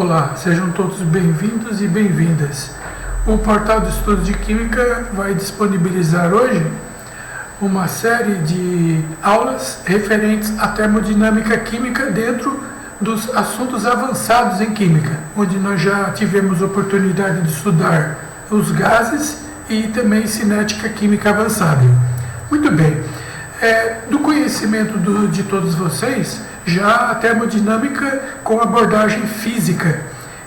Olá, sejam todos bem-vindos e bem-vindas. O Portal de Estudos de Química vai disponibilizar hoje uma série de aulas referentes à termodinâmica química dentro dos assuntos avançados em química, onde nós já tivemos oportunidade de estudar os gases e também cinética química avançada. Muito bem, do conhecimento de todos vocês, já a termodinâmica com abordagem física,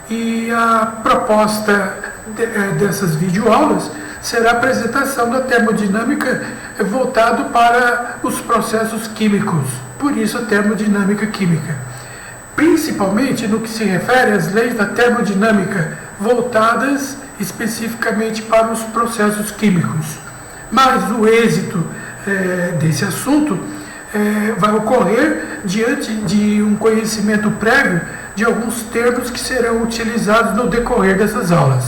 e a proposta dessas videoaulas será a apresentação da termodinâmica voltado para os processos químicos, por isso a termodinâmica química, principalmente no que se refere às leis da termodinâmica voltadas especificamente para os processos químicos. Mas o êxito desse assunto vai ocorrer diante de um conhecimento prévio de alguns termos que serão utilizados no decorrer dessas aulas.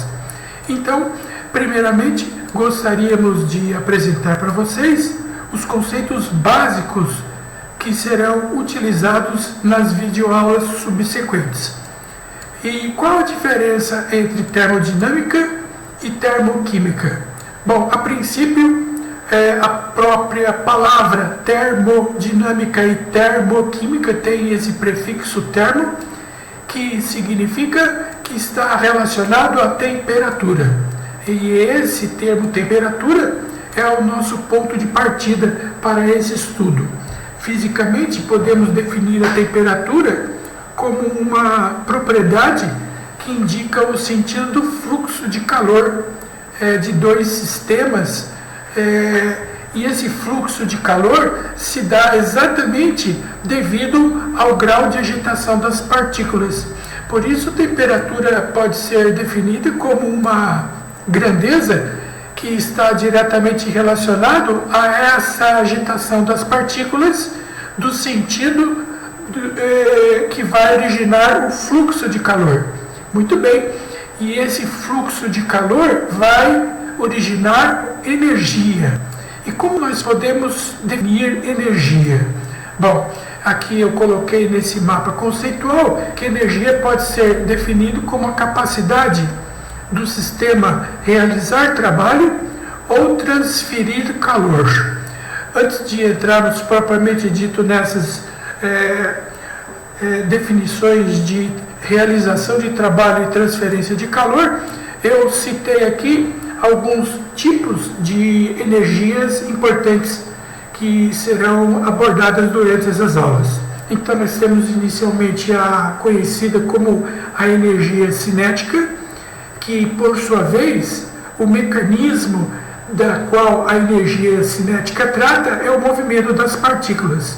Então, primeiramente, gostaríamos de apresentar para vocês os conceitos básicos que serão utilizados nas videoaulas subsequentes. E qual a diferença entre termodinâmica e termoquímica? Bom, a princípio, a própria palavra termodinâmica e termoquímica tem esse prefixo termo, que significa que está relacionado à temperatura. E esse termo temperatura é o nosso ponto de partida para esse estudo. Fisicamente, podemos definir a temperatura como uma propriedade que indica o sentido do fluxo de calor de dois sistemas, e esse fluxo de calor se dá exatamente devido ao grau de agitação das partículas. Por isso, a temperatura pode ser definida como uma grandeza que está diretamente relacionado a essa agitação das partículas do sentido que vai originar o fluxo de calor. Muito bem, e esse fluxo de calor vai originar energia. E como nós podemos definir energia? Bom, aqui eu coloquei nesse mapa conceitual que energia pode ser definido como a capacidade do sistema realizar trabalho ou transferir calor. Antes de entrarmos propriamente dito nessas definições de realização de trabalho e transferência de calor, eu citei aqui alguns tipos de energias importantes que serão abordadas durante essas aulas. Então, nós temos inicialmente a conhecida como a energia cinética, que, por sua vez, o mecanismo da qual a energia cinética trata é o movimento das partículas.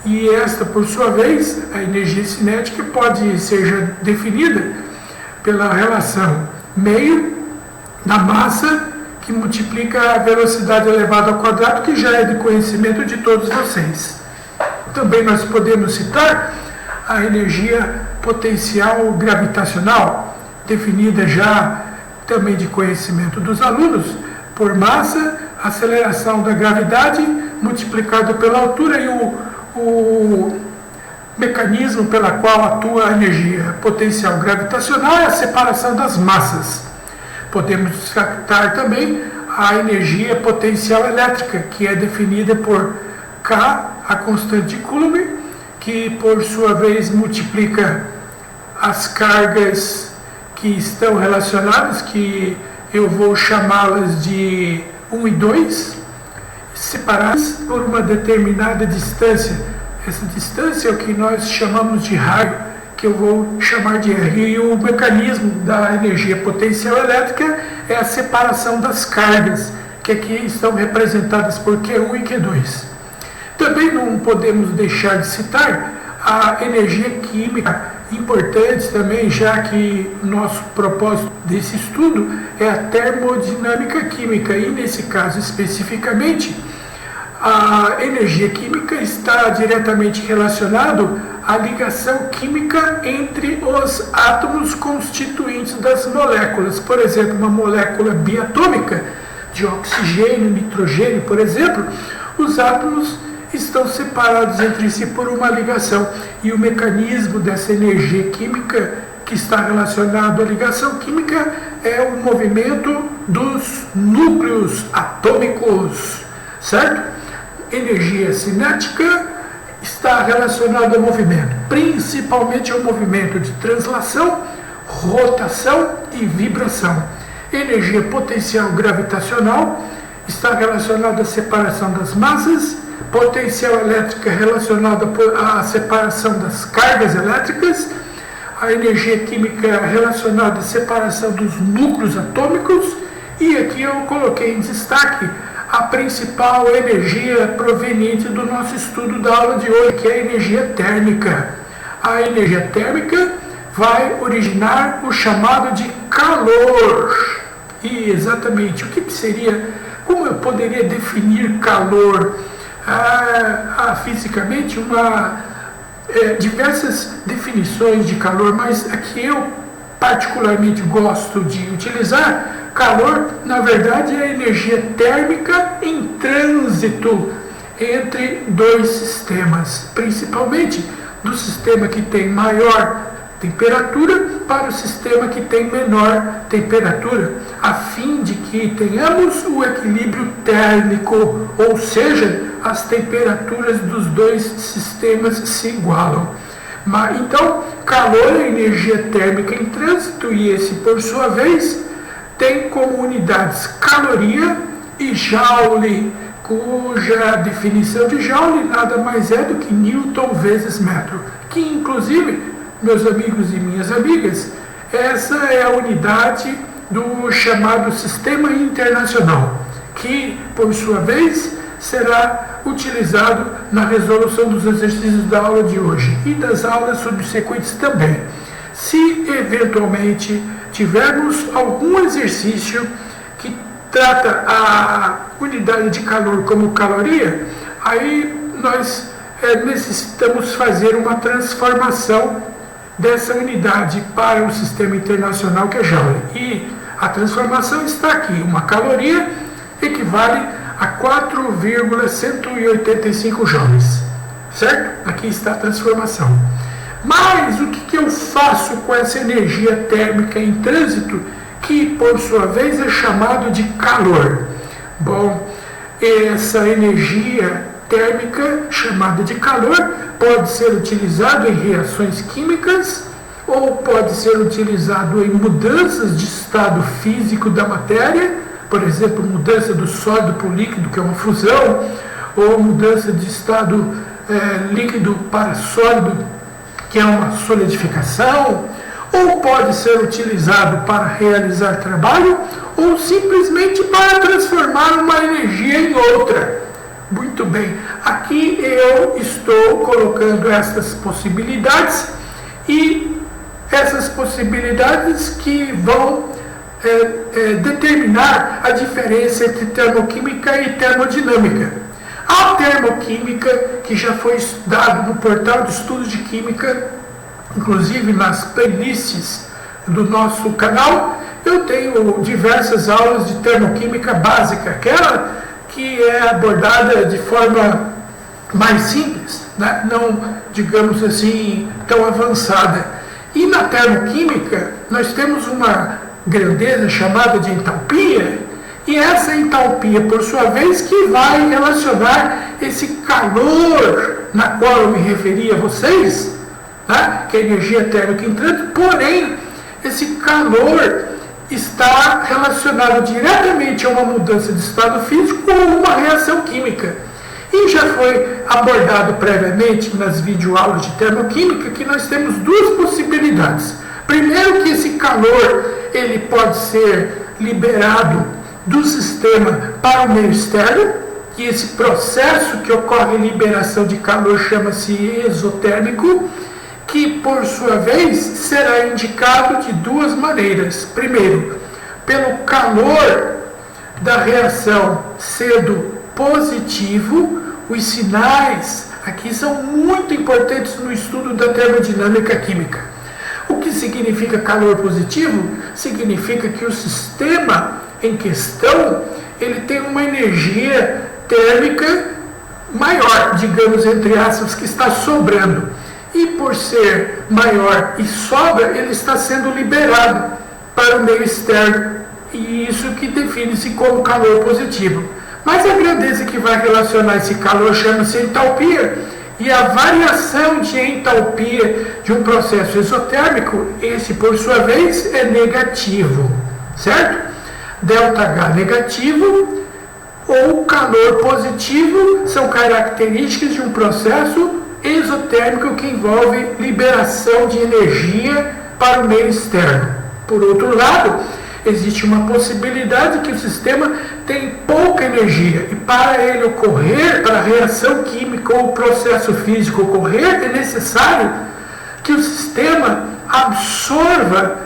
E esta, por sua vez, a energia cinética pode ser definida pela relação meio na massa, que multiplica a velocidade elevada ao quadrado, que já é de conhecimento de todos vocês. Também nós podemos citar a energia potencial gravitacional, definida já também de conhecimento dos alunos, por massa, aceleração da gravidade, multiplicado pela altura, e o mecanismo pela qual atua a energia potencial gravitacional é a separação das massas. Podemos destacar também a energia potencial elétrica, que é definida por K, a constante de Coulomb, que por sua vez multiplica as cargas que estão relacionadas, que eu vou chamá-las de 1 e 2, separadas por uma determinada distância. Essa distância é o que nós chamamos de raio, que eu vou chamar de R. E o mecanismo da energia potencial elétrica é a separação das cargas, que aqui estão representadas por Q1 e Q2. Também não podemos deixar de citar a energia química, importante também, já que o nosso propósito desse estudo é a termodinâmica química, e nesse caso especificamente, a energia química está diretamente relacionado à ligação química entre os átomos constituintes das moléculas. Por exemplo, uma molécula biatômica de oxigênio, nitrogênio, por exemplo, os átomos estão separados entre si por uma ligação, e o mecanismo dessa energia química que está relacionado à ligação química é o movimento dos núcleos atômicos, certo? Energia cinética está relacionada ao movimento, principalmente ao movimento de translação, rotação e vibração. Energia potencial gravitacional está relacionada à separação das massas, potencial elétrica relacionada à separação das cargas elétricas, a energia química relacionada à separação dos núcleos atômicos, e aqui eu coloquei em destaque a principal energia proveniente do nosso estudo da aula de hoje, que é a energia térmica. A energia térmica vai originar o chamado de calor. E exatamente o que seria, como eu poderia definir calor? Fisicamente, diversas definições de calor, mas a que eu particularmente gosto de utilizar, calor, na verdade, é a energia térmica em trânsito entre dois sistemas, principalmente do sistema que tem maior temperatura para o sistema que tem menor temperatura, a fim de que tenhamos o equilíbrio térmico, ou seja, as temperaturas dos dois sistemas se igualam. Então, calor é energia térmica em trânsito, e esse, por sua vez, tem como unidades caloria e joule, cuja definição de joule nada mais é do que Newton vezes metro, que inclusive, meus amigos e minhas amigas, essa é a unidade do chamado Sistema Internacional, que, por sua vez, será utilizado na resolução dos exercícios da aula de hoje e das aulas subsequentes também. Se eventualmente tivermos algum exercício que trata a unidade de calor como caloria, aí nós necessitamos fazer uma transformação dessa unidade para o sistema internacional, que é joule. E a transformação está aqui. Uma caloria equivale a 4,185 joules, certo? Aqui está a transformação. Mas o que eu faço com essa energia térmica em trânsito, que por sua vez é chamado de calor? Bom, essa energia térmica chamada de calor pode ser utilizado em reações químicas, ou pode ser utilizado em mudanças de estado físico da matéria, por exemplo, mudança do sólido para o líquido, que é uma fusão, ou mudança de estado líquido para sólido, que é uma solidificação, ou pode ser utilizado para realizar trabalho, ou simplesmente para transformar uma energia em outra. Muito bem, aqui eu estou colocando essas possibilidades, e essas possibilidades que vão determinar a diferença entre termoquímica e termodinâmica. A termoquímica, que já foi estudado no portal de estudos de química, inclusive nas playlists do nosso canal, eu tenho diversas aulas de termoquímica básica, aquela que é abordada de forma mais simples, né? Não, digamos assim, tão avançada. E na termoquímica, nós temos uma grandeza chamada de entalpia, e essa entalpia, por sua vez, que vai relacionar esse calor na qual eu me referi a vocês, né? Que é a energia térmica em trânsito, porém, esse calor está relacionado diretamente a uma mudança de estado físico ou uma reação química. E já foi abordado previamente nas videoaulas de termoquímica que nós temos duas possibilidades. Primeiro, que esse calor ele pode ser liberado do sistema para o meio externo, e esse processo que ocorre em liberação de calor chama-se exotérmico, que por sua vez será indicado de duas maneiras. Primeiro, pelo calor da reação sendo positivo. Os sinais aqui são muito importantes no estudo da termodinâmica química. O que significa calor positivo? Significa que o sistema em questão ele tem uma energia térmica maior, digamos entre aspas, que está sobrando. E e por ser maior e sobra, ele está sendo liberado para o meio externo, e isso que define-se como calor positivo. Mas a grandeza que vai relacionar esse calor chama-se entalpia, e a variação de entalpia de um processo exotérmico, esse por sua vez é negativo, certo? ΔH negativo ou calor positivo são características de um processo exotérmico que envolve liberação de energia para o meio externo. Por outro lado, existe uma possibilidade que o sistema tem pouca energia e para ele ocorrer, para a reação química ou o processo físico ocorrer, é necessário que o sistema absorva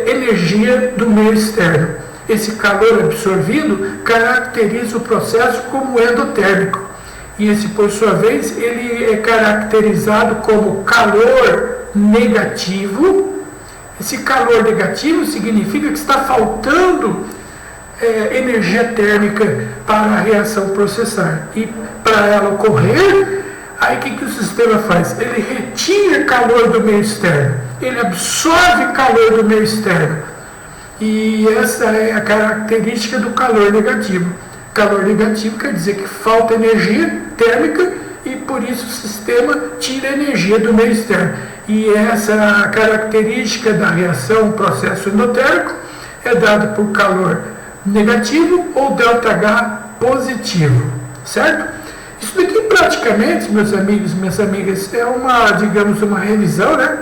energia do meio externo. Esse calor absorvido caracteriza o processo como endotérmico. E esse, por sua vez, ele é caracterizado como calor negativo. Esse calor negativo significa que está faltando energia térmica para a reação processar. E para ela ocorrer, aí o que o sistema faz? Ele retira calor do meio externo. Ele absorve calor do meio externo. E essa é a característica do calor negativo. Calor negativo quer dizer que falta energia térmica e por isso o sistema tira energia do meio externo. E essa característica da reação, processo endotérmico, é dada por calor negativo ou ΔH positivo, certo? Isso daqui praticamente, meus amigos e minhas amigas, é uma revisão, né,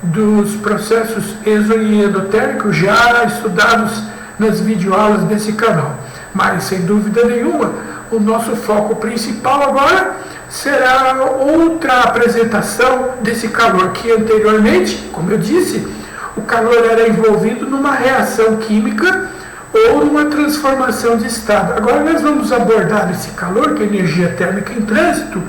dos processos exo e endotérmicos já estudados nas videoaulas desse canal. Mas, sem dúvida nenhuma, o nosso foco principal agora será outra apresentação desse calor, que anteriormente, como eu disse, o calor era envolvido numa reação química ou numa transformação de estado. Agora nós vamos abordar esse calor, que é energia térmica em trânsito,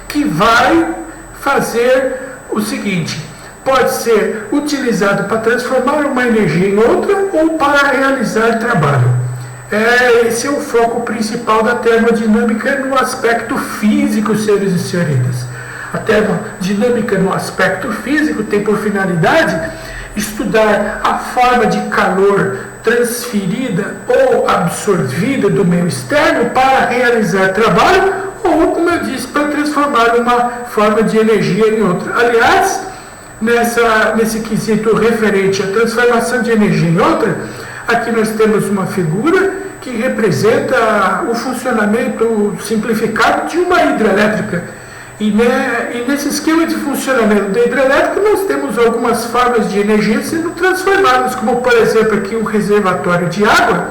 que vai fazer o seguinte: pode ser utilizado para transformar uma energia em outra ou para realizar trabalho. Esse é o foco principal da termodinâmica no aspecto físico, senhores e senhoritas. A termodinâmica no aspecto físico tem por finalidade estudar a forma de calor transferida ou absorvida do meio externo para realizar trabalho ou, como eu disse, para transformar uma forma de energia em outra. Aliás, nesse quesito referente à transformação de energia em outra, aqui nós temos uma figura que representa o funcionamento simplificado de uma hidrelétrica. E nesse esquema de funcionamento da hidrelétrica, nós temos algumas formas de energia sendo transformadas, como, por exemplo, aqui um reservatório de água,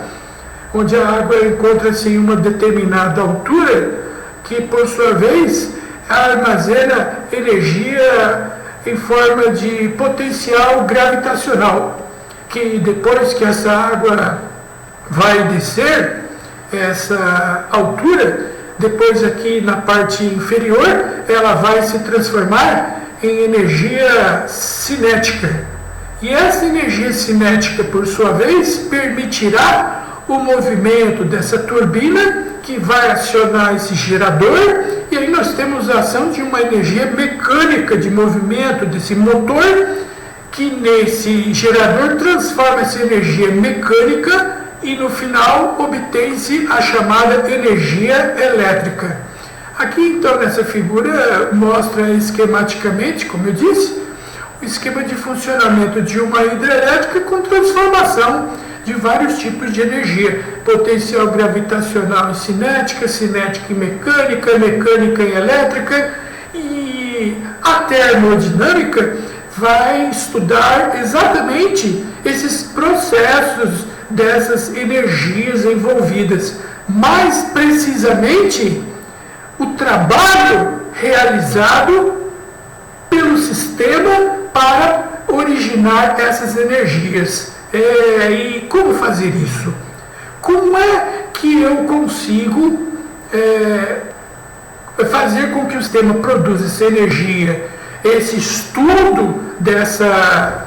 onde a água encontra-se em uma determinada altura, que, por sua vez, armazena energia em forma de potencial gravitacional, que depois que essa água vai descer essa altura, depois aqui na parte inferior, ela vai se transformar em energia cinética. E essa energia cinética, por sua vez, permitirá o movimento dessa turbina, que vai acionar esse gerador, e aí nós temos a ação de uma energia mecânica de movimento desse motor, que nesse gerador transforma essa energia mecânica e no final obtém-se a chamada energia elétrica. Aqui então nessa figura mostra esquematicamente, como eu disse, o esquema de funcionamento de uma hidrelétrica com transformação de vários tipos de energia: potencial gravitacional e cinética, cinética e mecânica, mecânica e elétrica. E a termodinâmica vai estudar exatamente esses processos dessas energias envolvidas, mais precisamente o trabalho realizado pelo sistema para originar essas energias. E como fazer isso? Como é que eu consigo fazer com que o sistema produza essa energia? Esse estudo dessa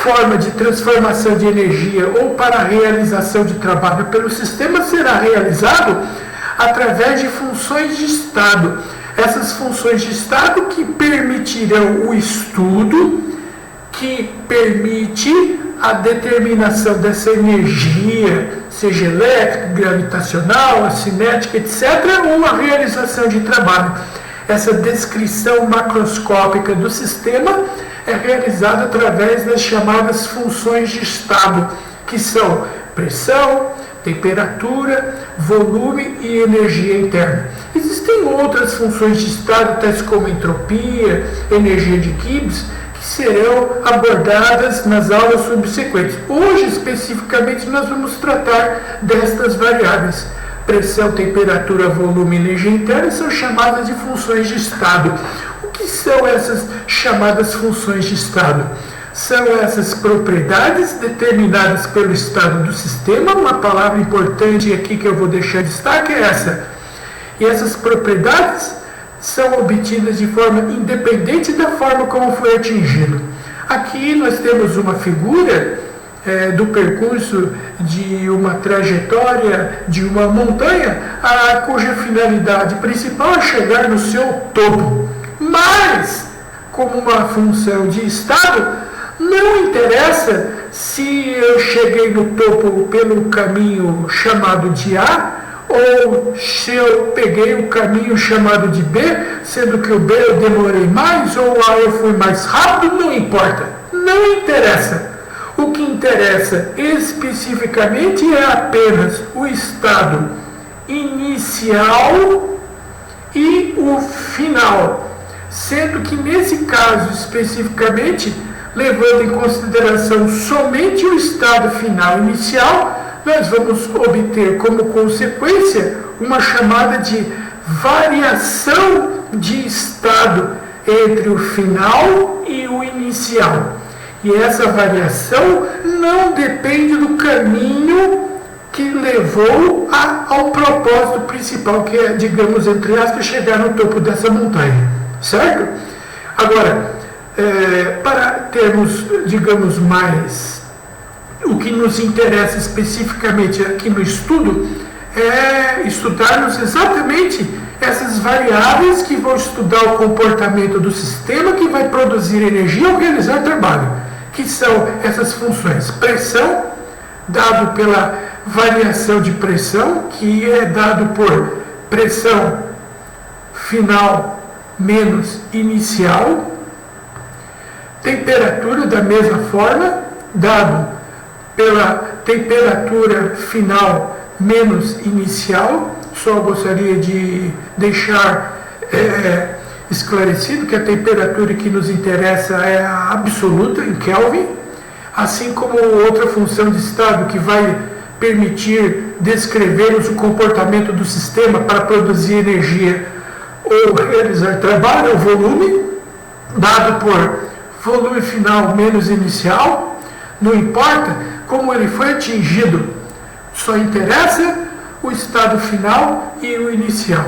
forma de transformação de energia ou para a realização de trabalho pelo sistema será realizado através de funções de estado. essas funções de estado que permitirão o estudo, que permite a determinação dessa energia, seja elétrica, gravitacional, cinética, etc., ou a realização de trabalho. Essa descrição macroscópica do sistema é realizada através das chamadas funções de estado, que são pressão, temperatura, volume e energia interna. Existem outras funções de estado, tais como entropia, energia de Gibbs, que serão abordadas nas aulas subsequentes. Hoje, especificamente, nós vamos tratar destas variáveis. Pressão, temperatura, volume e energia interna são chamadas de funções de estado. O que são essas chamadas funções de estado? São essas propriedades determinadas pelo estado do sistema. Uma palavra importante aqui que eu vou deixar em destaque é essa. E essas propriedades são obtidas de forma independente da forma como foi atingido. Aqui nós temos uma figura do percurso de uma trajetória de uma montanha, cuja finalidade principal é chegar no seu topo. Mas, como uma função de estado, não interessa se eu cheguei no topo pelo caminho chamado de A, ou se eu peguei o caminho chamado de B, sendo que o B eu demorei mais, ou o A eu fui mais rápido, não importa. Não interessa. O que interessa especificamente é apenas o estado inicial e o final, sendo que nesse caso especificamente, levando em consideração somente o estado final inicial, nós vamos obter como consequência uma chamada de variação de estado entre o final e o inicial. E essa variação não depende do caminho que levou ao propósito principal, que é, digamos, entre aspas, chegar no topo dessa montanha, certo? Agora, para termos, digamos, mais o que nos interessa especificamente aqui no estudo, é estudarmos exatamente essas variáveis que vão estudar o comportamento do sistema que vai produzir energia ao realizar trabalho, que são essas funções. Pressão, dado pela variação de pressão, que é dado por pressão final menos inicial. Temperatura, da mesma forma, dado pela temperatura final menos inicial. Só gostaria de deixar esclarecido que a temperatura que nos interessa é a absoluta, em Kelvin, assim como outra função de estado que vai permitir descrevermos o comportamento do sistema para produzir energia ou realizar trabalho, o volume, dado por volume final menos inicial. Não importa como ele foi atingido, só interessa o estado final e o inicial.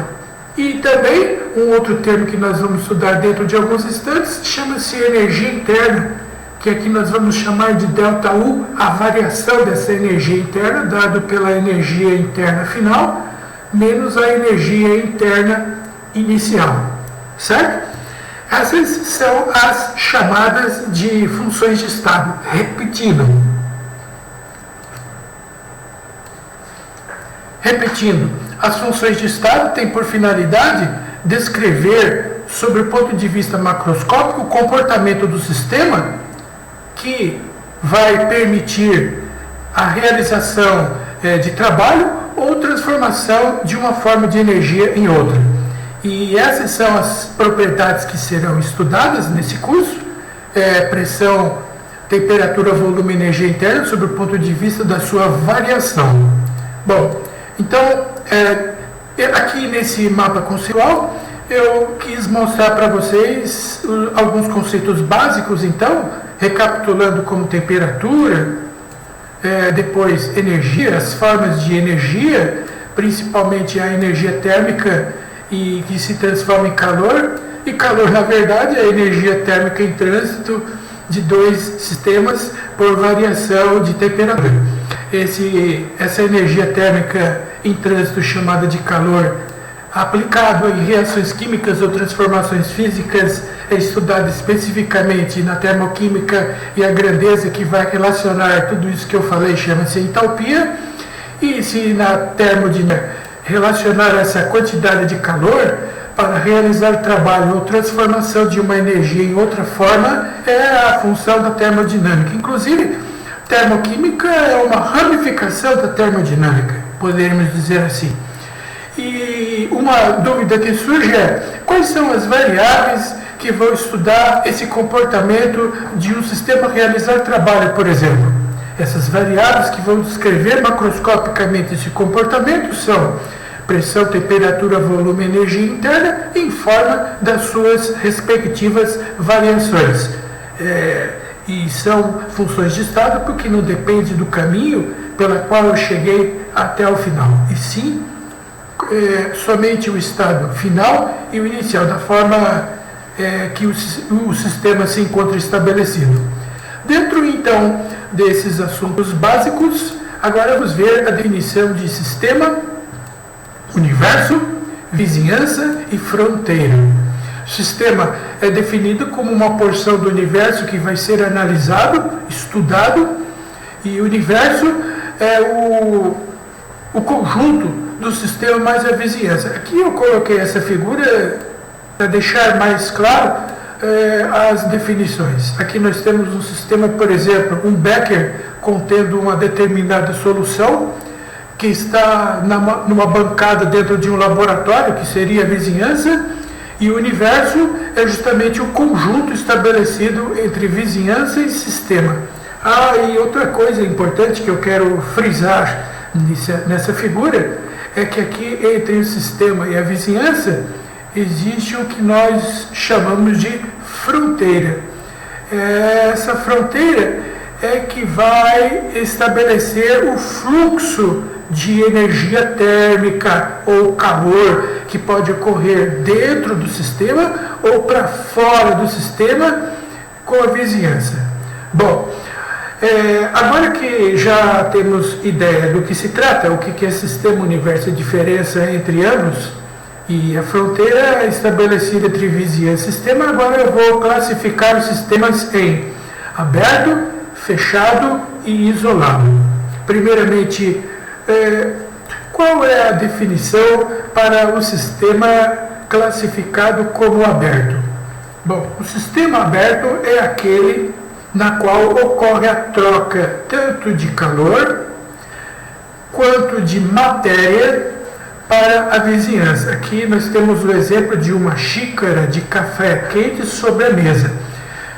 E também, um outro termo que nós vamos estudar dentro de alguns instantes, chama-se energia interna, que aqui nós vamos chamar de ΔU, a variação dessa energia interna, dado pela energia interna final, menos a energia interna inicial, certo? Essas são as chamadas de funções de estado. Repetindo, as funções de estado têm por finalidade descrever, sob o ponto de vista macroscópico, o comportamento do sistema que vai permitir a realização de trabalho ou transformação de uma forma de energia em outra. E essas são as propriedades que serão estudadas nesse curso: pressão, temperatura, volume e energia interna, sob o ponto de vista da sua variação. Bom, então, aqui nesse mapa conceitual, eu quis mostrar para vocês alguns conceitos básicos, então, recapitulando como temperatura, depois energia, as formas de energia, principalmente a energia térmica e que se transforma em calor, e calor, na verdade, é a energia térmica em trânsito de dois sistemas por variação de temperatura. Essa energia térmica em trânsito chamada de calor, aplicado em reações químicas ou transformações físicas, é estudado especificamente na termoquímica, e a grandeza que vai relacionar tudo isso que eu falei chama-se entalpia. E se na termodinâmica relacionar essa quantidade de calor para realizar trabalho ou transformação de uma energia em outra forma, é a função da termodinâmica. Inclusive, termoquímica é uma ramificação da termodinâmica, poderíamos dizer assim. E uma dúvida que surge é: quais são as variáveis que vão estudar esse comportamento de um sistema realizar trabalho, por exemplo? Essas variáveis que vão descrever macroscopicamente esse comportamento são pressão, temperatura, volume e energia interna, em forma das suas respectivas variações. E são funções de estado porque não depende do caminho pela qual eu cheguei até o final, e sim somente o estado final e o inicial, da forma que o sistema se encontra estabelecido. Dentro, então, desses assuntos básicos, agora vamos ver a definição de sistema, universo, vizinhança e fronteira. O sistema é definido como uma porção do universo que vai ser analisado, estudado, e o universo é o conjunto do sistema mais a vizinhança. Aqui eu coloquei essa figura para deixar mais claro as definições. Aqui nós temos um sistema, por exemplo, um becker contendo uma determinada solução que está numa bancada dentro de um laboratório, que seria a vizinhança, e o universo é justamente o conjunto estabelecido entre vizinhança e sistema. E outra coisa importante que eu quero frisar nessa figura é que aqui entre o sistema e a vizinhança existe o que nós chamamos de fronteira. Essa fronteira é que vai estabelecer o fluxo de energia térmica ou calor que pode ocorrer dentro do sistema ou para fora do sistema com a vizinhança. Bom, agora que já temos ideia do que se trata, o que é sistema, universo, a diferença entre ambos e a fronteira estabelecida entre vizinhança e sistema, agora eu vou classificar os sistemas em aberto, fechado e isolado. Primeiramente, qual é a definição para o sistema classificado como aberto? Bom, o sistema aberto é aquele na qual ocorre a troca tanto de calor quanto de matéria para a vizinhança. Aqui nós temos o exemplo de uma xícara de café quente sobre a mesa.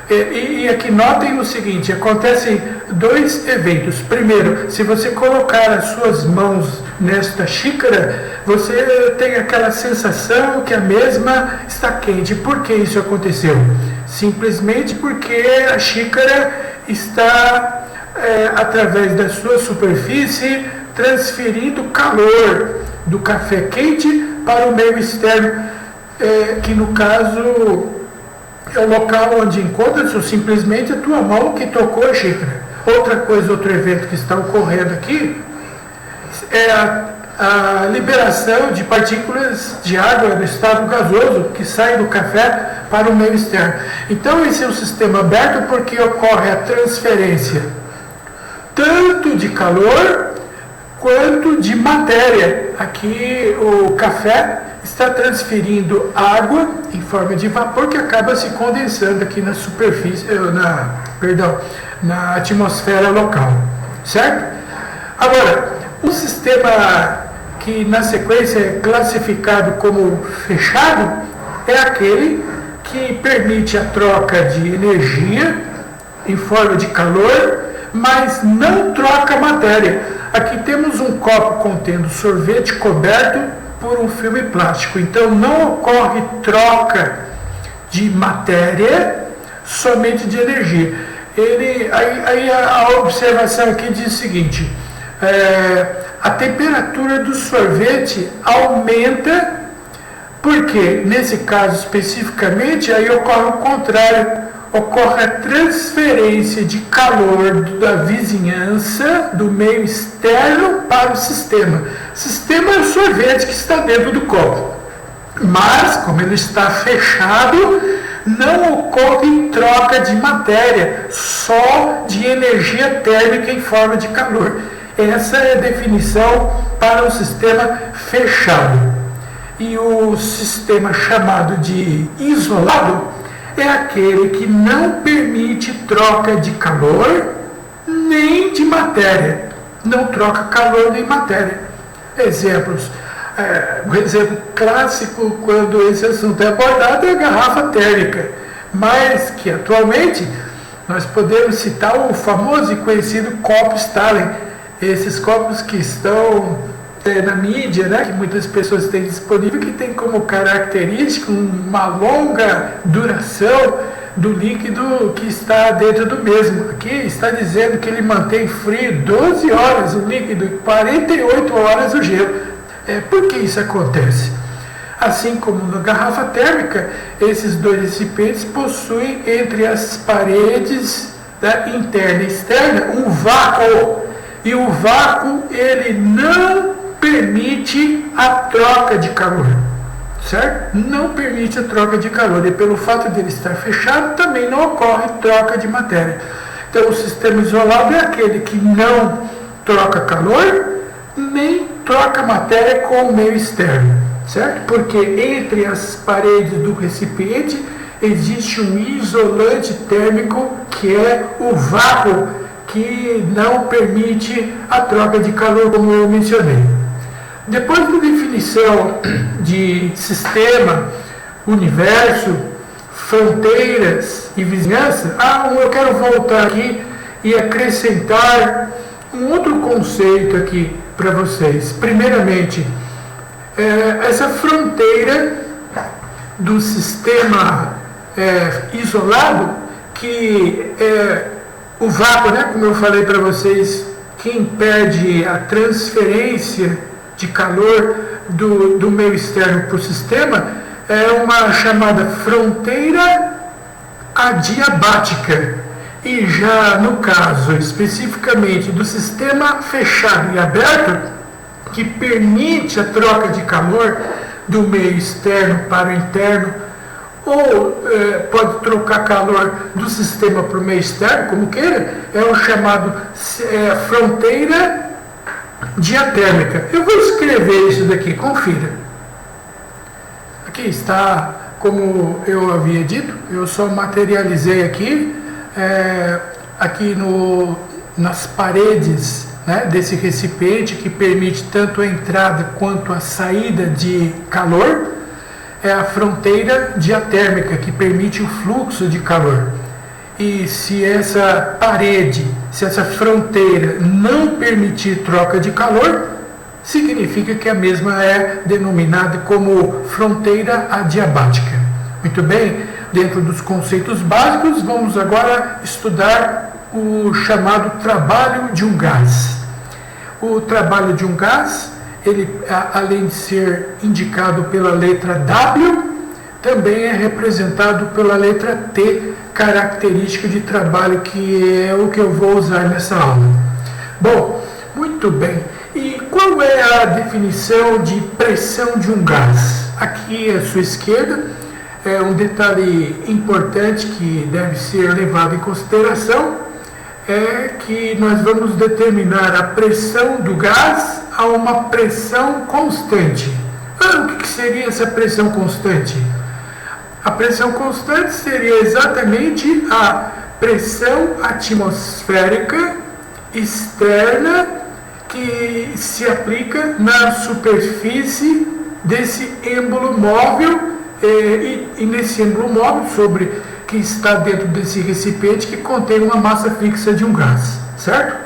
E aqui notem o seguinte: acontecem dois eventos. Primeiro, se você colocar as suas mãos nesta xícara, você tem aquela sensação que a mesma está quente. Por que isso aconteceu? Simplesmente porque a xícara está, através da sua superfície, transferindo calor do café quente para o meio externo, que no caso é o local onde encontra-se, ou simplesmente a tua mão que tocou a xícara. Outra coisa, outro evento que está ocorrendo aqui é a liberação de partículas de água no estado gasoso que saem do café para o meio externo. Então esse é um sistema aberto porque ocorre a transferência tanto de calor quanto de matéria. Aqui o café está transferindo água em forma de vapor que acaba se condensando aqui na superfície, na atmosfera local, certo? Agora, um sistema que na sequência é classificado como fechado é aquele que permite a troca de energia em forma de calor, mas não troca matéria. Aqui temos um copo contendo sorvete coberto por um filme plástico. Então não ocorre troca de matéria, somente de energia. Aí a observação aqui diz o seguinte: a temperatura do sorvete aumenta, porque nesse caso especificamente aí ocorre o contrário. Ocorre a transferência de calor da vizinhança, do meio externo para o sistema. O sistema é o sorvete que está dentro do copo, Mas, como ele está fechado, não ocorre troca de matéria, só de energia térmica em forma de calor. Essa é a definição para o sistema fechado. E o sistema chamado de isolado é aquele que não permite troca de calor nem de matéria. Não troca calor nem matéria. Exemplos. Um exemplo clássico quando esse assunto é abordado é a garrafa térmica, mas que atualmente nós podemos citar o famoso e conhecido copo Stalin. Esses copos que estão na mídia, né, que muitas pessoas têm disponível, que tem como característica uma longa duração do líquido que está dentro do mesmo. Aqui está dizendo que ele mantém frio 12 horas o líquido e 48 horas o gelo. Por que isso acontece? Assim como na garrafa térmica, esses dois recipientes possuem entre as paredes interna e externa um vácuo. E o vácuo ele não permite a troca de calor, certo? Não permite a troca de calor. E pelo fato dele estar fechado, também não ocorre troca de matéria. Então o sistema isolado é aquele que não troca calor, nem troca matéria com o meio externo, certo? Porque entre as paredes do recipiente existe um isolante térmico que é o vácuo, que não permite a troca de calor, como eu mencionei. Depois da definição de sistema, universo, fronteiras e vizinhança, eu quero voltar aqui e acrescentar um outro conceito aqui para vocês. Primeiramente, essa fronteira do sistema isolado, que o vácuo, né, como eu falei para vocês, que impede a transferência de calor do meio externo para o sistema, é uma chamada fronteira adiabática. E já no caso especificamente do sistema fechado e aberto, que permite a troca de calor do meio externo para o interno, ou pode trocar calor do sistema para o meio externo, como queira, é o chamado fronteira diatérmica. Eu vou escrever isso daqui, confira. Aqui está, como eu havia dito, eu só materializei aqui, nas paredes, né, desse recipiente, que permite tanto a entrada quanto a saída de calor. É a fronteira diatérmica, que permite o fluxo de calor. E se essa parede, se essa fronteira não permitir troca de calor, significa que a mesma é denominada como fronteira adiabática. Muito bem, dentro dos conceitos básicos, vamos agora estudar o chamado trabalho de um gás. O trabalho de um gás, ele, além de ser indicado pela letra W, também é representado pela letra T, característica de trabalho, que é o que eu vou usar nessa aula. Bom, muito bem. E qual é a definição de pressão de um gás? Aqui à sua esquerda é um detalhe importante que deve ser levado em consideração, é que nós vamos determinar a pressão do gás a uma pressão constante. O que seria essa pressão constante? A pressão constante seria exatamente a pressão atmosférica externa que se aplica na superfície desse êmbolo móvel e nesse êmbolo móvel que está dentro desse recipiente que contém uma massa fixa de um gás, certo?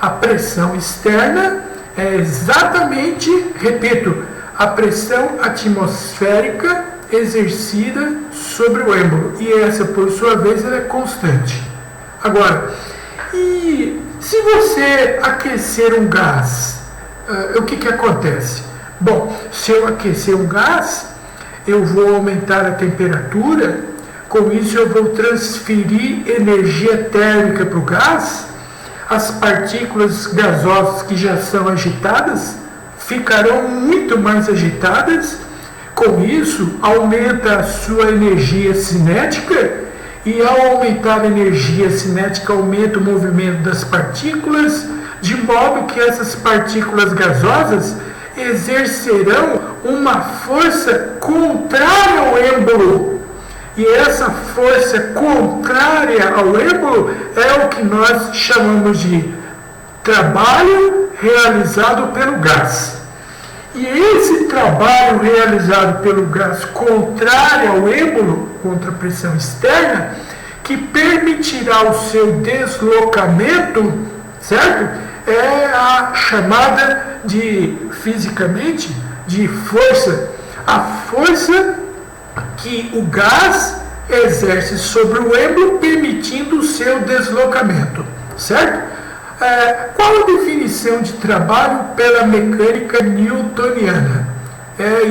A pressão externa é exatamente, repito, a pressão atmosférica exercida sobre o êmbolo, e essa, por sua vez, ela é constante. Agora, e se você aquecer um gás, o que acontece? Bom, se eu aquecer um gás, eu vou aumentar a temperatura, com isso eu vou transferir energia térmica para o gás, as partículas gasosas que já são agitadas ficarão muito mais agitadas, Com isso, aumenta a sua energia cinética, e ao aumentar a energia cinética, aumenta o movimento das partículas, de modo que essas partículas gasosas exercerão uma força contrária ao êmbolo. E essa força contrária ao êmbolo é o que nós chamamos de trabalho realizado pelo gás. E esse trabalho realizado pelo gás contrário ao êmbolo, contra a pressão externa, que permitirá o seu deslocamento, certo? É a chamada fisicamente, de força. A força que o gás exerce sobre o êmbolo, permitindo o seu deslocamento, certo? Qual a definição de trabalho pela mecânica newtoniana?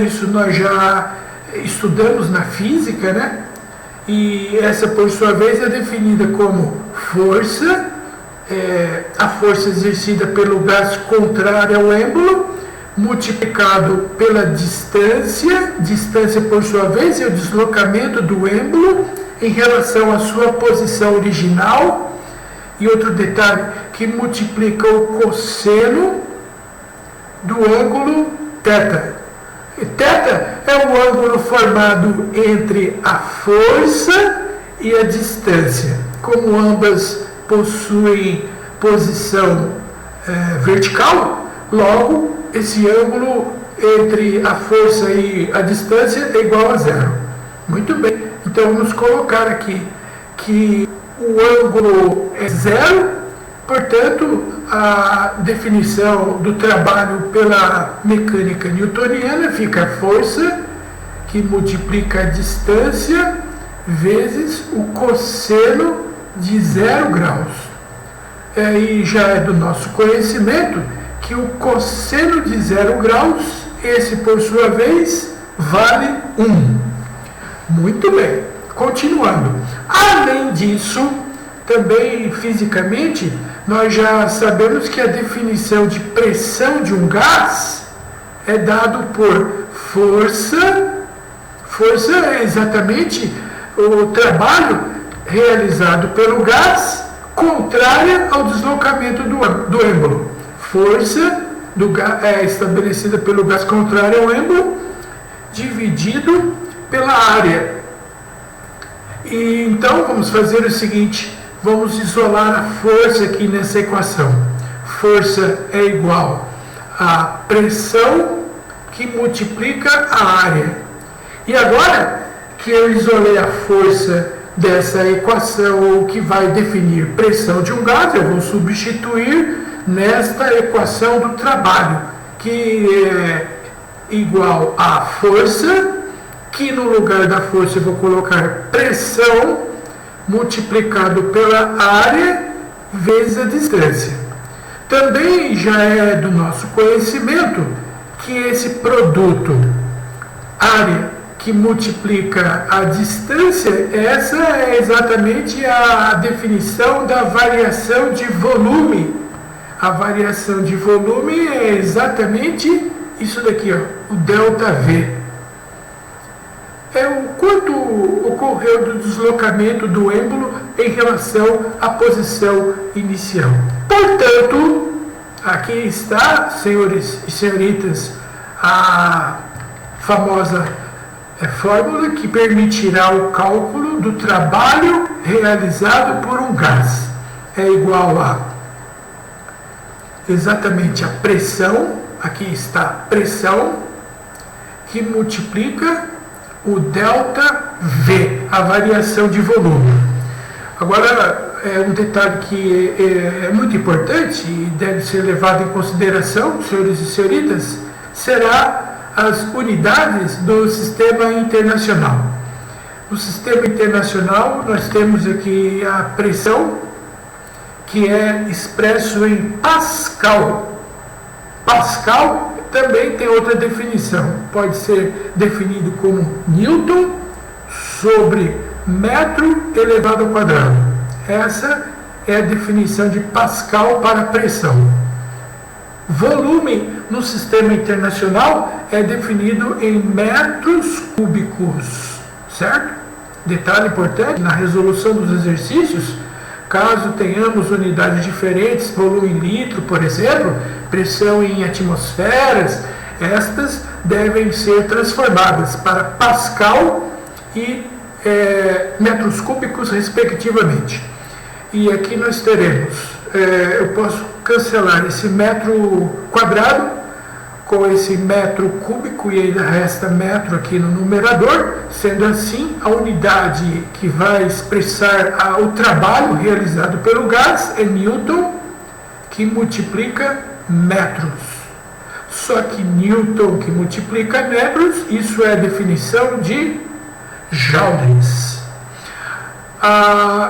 Isso nós já estudamos na física, né? E essa, por sua vez, é definida como força, a força exercida pelo gás contrário ao êmbolo, multiplicado pela distância, por sua vez, é o deslocamento do êmbolo em relação à sua posição original. E outro detalhe, que multiplica o cosseno do ângulo θ. E θ é o ângulo formado entre a força e a distância. Como ambas possuem posição vertical, logo esse ângulo entre a força e a distância é igual a zero. Muito bem, então vamos colocar aqui que o ângulo é zero, portanto, a definição do trabalho pela mecânica newtoniana fica a força que multiplica a distância vezes o cosseno de 0 graus. E já é do nosso conhecimento que o cosseno de 0 graus, esse por sua vez, vale 1. Muito bem. Continuando, além disso, também fisicamente, nós já sabemos que a definição de pressão de um gás é dado por força. Força é exatamente o trabalho realizado pelo gás contrária ao deslocamento do êmbolo. Força do gás é estabelecida pelo gás contrário ao êmbolo, dividido pela área. E então vamos fazer o seguinte, vamos isolar a força aqui nessa equação. Força é igual a pressão que multiplica a área. E agora que eu isolei a força dessa equação, o que vai definir pressão de um gás, eu vou substituir nesta equação do trabalho, que é igual a força, que no lugar da força eu vou colocar pressão multiplicado pela área vezes a distância. Também já é do nosso conhecimento que esse produto, área que multiplica a distância, essa é exatamente a definição da variação de volume. A variação de volume é exatamente isso daqui, ó, o ΔV. É o quanto ocorreu do deslocamento do êmbolo em relação à posição inicial. Portanto, aqui está, senhores e senhoritas, a famosa fórmula que permitirá o cálculo do trabalho realizado por um gás. É igual a exatamente a pressão, aqui está pressão, que multiplica o ΔV, a variação de volume. Agora, um detalhe que é muito importante e deve ser levado em consideração, senhores e senhoritas, será as unidades do sistema internacional. No sistema internacional, nós temos aqui a pressão, que é expresso em Pascal. Pascal também tem outra definição, pode ser definido como Newton sobre metro elevado ao quadrado. Essa é a definição de Pascal para a pressão. Volume no sistema internacional é definido em metros cúbicos, certo? Detalhe importante, na resolução dos exercícios, caso tenhamos unidades diferentes, volume em litro, por exemplo, pressão em atmosferas, estas devem ser transformadas para Pascal e metros cúbicos, respectivamente. E aqui nós teremos, eu posso cancelar esse metro quadrado com esse metro cúbico e ainda resta metro aqui no numerador. Sendo assim, a unidade que vai expressar o trabalho realizado pelo gás é Newton, que multiplica metros. Só que Newton que multiplica metros, isso é a definição de joules.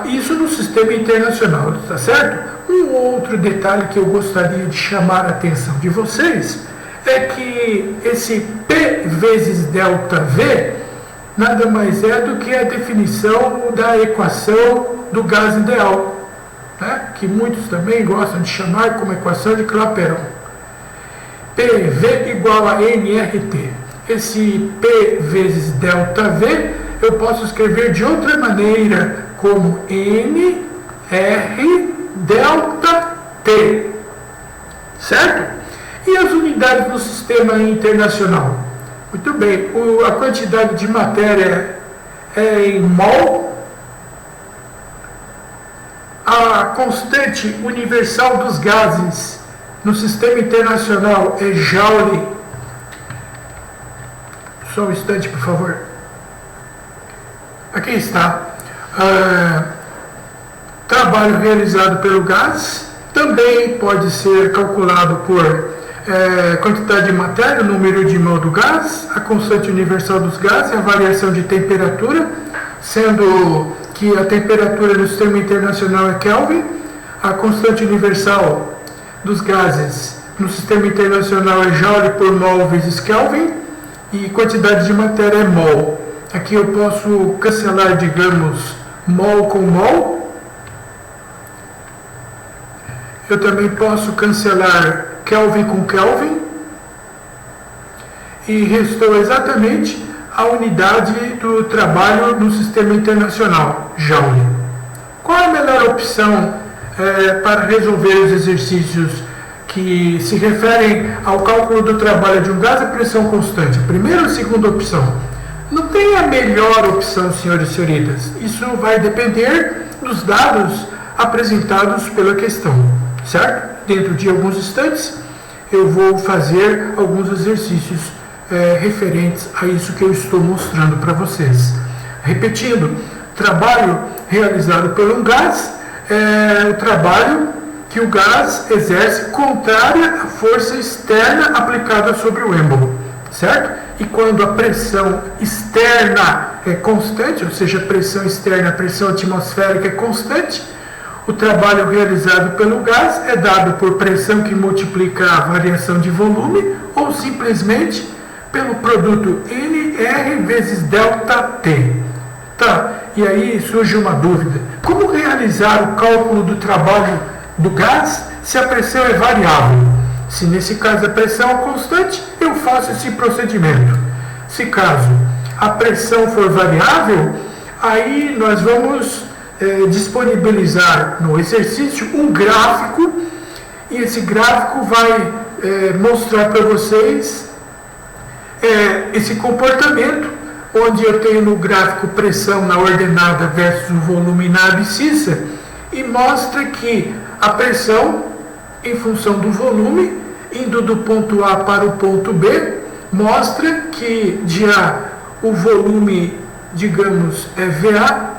Isso no sistema internacional, tá certo? Um outro detalhe que eu gostaria de chamar a atenção de vocês é que esse P vezes ΔV nada mais é do que a definição da equação do gás ideal, né? Que muitos também gostam de chamar como equação de Clapeyron. PV igual a nRT. Esse P vezes ΔV eu posso escrever de outra maneira, como NR ΔT, certo? E as unidades no sistema internacional? Muito bem, a quantidade de matéria é em mol, a constante universal dos gases no sistema internacional é joule. Só um instante, por favor. Aqui está. Trabalho realizado pelo gás também pode ser calculado por quantidade de matéria, número de mol do gás, a constante universal dos gases e a variação de temperatura, sendo que a temperatura no sistema internacional é Kelvin, a constante universal dos gases no sistema internacional é Joule por mol vezes Kelvin e quantidade de matéria é mol. Aqui eu posso cancelar, digamos, mol com mol. Eu também posso cancelar Kelvin com Kelvin. E restou exatamente a unidade do trabalho no sistema internacional, Joule. Qual é a melhor opção para resolver os exercícios que se referem ao cálculo do trabalho de um gás a pressão constante? A primeira ou a segunda opção? Não tem a melhor opção, senhores e senhoritas. Isso vai depender dos dados apresentados pela questão, certo? Dentro de alguns instantes, eu vou fazer alguns exercícios referentes a isso que eu estou mostrando para vocês. Repetindo, trabalho realizado por um gás é o trabalho que o gás exerce contrária à força externa aplicada sobre o êmbolo, certo? E quando a pressão externa é constante, ou seja, a pressão externa, a pressão atmosférica é constante, o trabalho realizado pelo gás é dado por pressão que multiplica a variação de volume ou simplesmente pelo produto NR vezes ΔT. Tá, e aí surge uma dúvida. Como realizar o cálculo do trabalho do gás se a pressão é variável? Se nesse caso a pressão é constante, eu faço esse procedimento. Se caso a pressão for variável, aí nós vamos disponibilizar no exercício um gráfico, e esse gráfico vai mostrar para vocês esse comportamento, onde eu tenho no gráfico pressão na ordenada versus o volume na abscissa, e mostra que a pressão, em função do volume, indo do ponto A para o ponto B, mostra que de A o volume, digamos, é VA,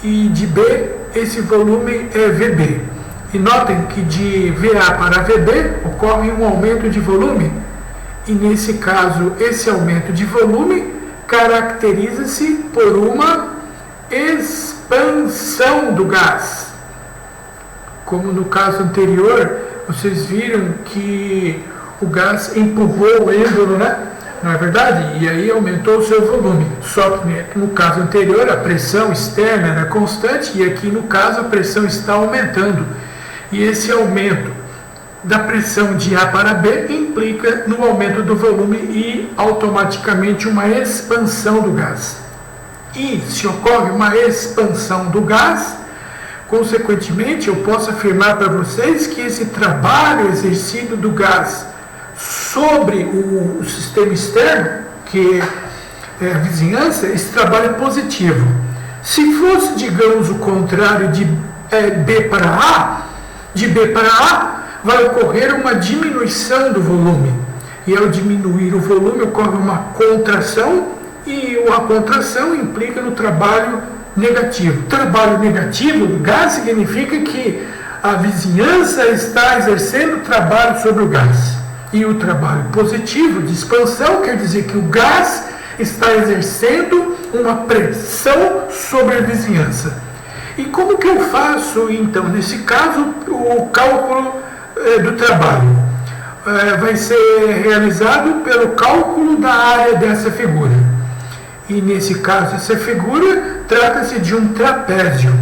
e de B esse volume é VB. E notem que de VA para VB ocorre um aumento de volume, e nesse caso esse aumento de volume caracteriza-se por uma expansão do gás. Como no caso anterior, vocês viram que o gás empurrou o êmbolo, né? Não é verdade? E aí aumentou o seu volume. Só que no caso anterior a pressão externa era constante e aqui no caso a pressão está aumentando. E esse aumento da pressão de A para B implica no aumento do volume e automaticamente uma expansão do gás. E se ocorre uma expansão do gás, consequentemente eu posso afirmar para vocês que esse trabalho exercido do gás sobre o sistema externo, que é a vizinhança, esse trabalho é positivo. Se fosse, digamos, o contrário de B para A, de B para A, vai ocorrer uma diminuição do volume. E ao diminuir o volume, ocorre uma contração, e a contração implica no trabalho negativo. Trabalho negativo do gás significa que a vizinhança está exercendo trabalho sobre o gás. E o trabalho positivo de expansão quer dizer que o gás está exercendo uma pressão sobre a vizinhança. E como que eu faço, então, nesse caso, o cálculo do trabalho? Vai ser realizado pelo cálculo da área dessa figura. E nesse caso, essa figura trata-se de um trapézio.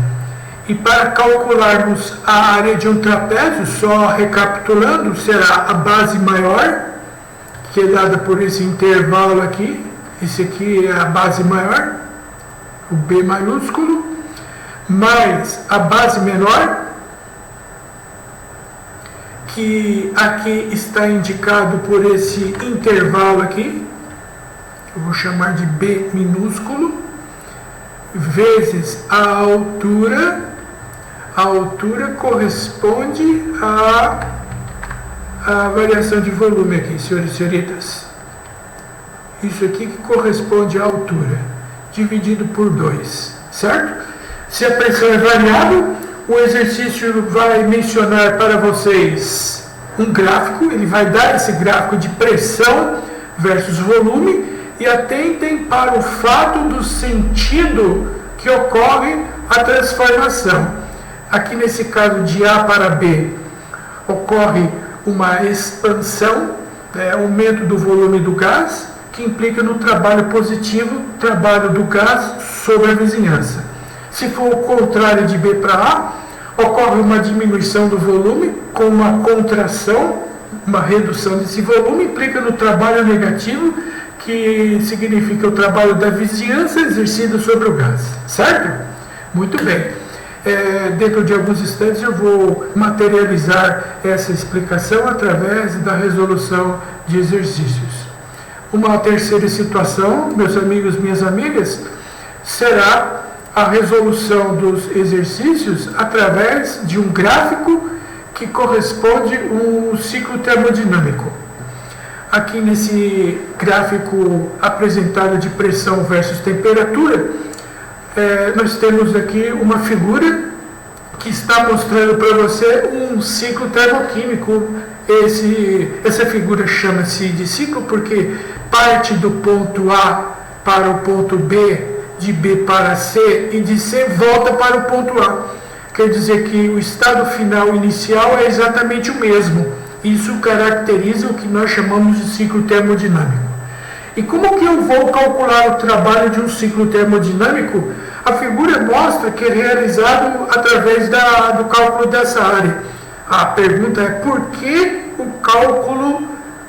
E para calcularmos a área de um trapézio, só recapitulando, será a base maior, que é dada por esse intervalo aqui. Esse aqui é a base maior, o B maiúsculo, mais a base menor, que aqui está indicado por esse intervalo aqui, eu vou chamar de B minúsculo, vezes a altura. A altura corresponde à variação de volume aqui, senhores e senhoritas. Isso aqui que corresponde à altura, dividido por 2, certo? Se a pressão é variável, o exercício vai mencionar para vocês um gráfico, ele vai dar esse gráfico de pressão versus volume, e atentem para o fato do sentido que ocorre a transformação. Aqui nesse caso de A para B, ocorre uma expansão, aumento do volume do gás, que implica no trabalho positivo, trabalho do gás sobre a vizinhança. Se for o contrário de B para A, ocorre uma diminuição do volume, com uma contração, uma redução desse volume, implica no trabalho negativo, que significa o trabalho da vizinhança exercido sobre o gás, certo? Muito bem. Dentro de alguns instantes eu vou materializar essa explicação através da resolução de exercícios. Uma terceira situação, meus amigos, minhas amigas, será a resolução dos exercícios através de um gráfico que corresponde a um ciclo termodinâmico. Aqui nesse gráfico apresentado de pressão versus temperatura, nós temos aqui uma figura que está mostrando para você um ciclo termoquímico. Essa figura chama-se de ciclo porque parte do ponto A para o ponto B, de B para C e de C volta para o ponto A. Quer dizer que o estado final inicial é exatamente o mesmo. Isso caracteriza o que nós chamamos de ciclo termodinâmico. E como que eu vou calcular o trabalho de um ciclo termodinâmico? A figura mostra que é realizado através do cálculo dessa área. A pergunta é por que o cálculo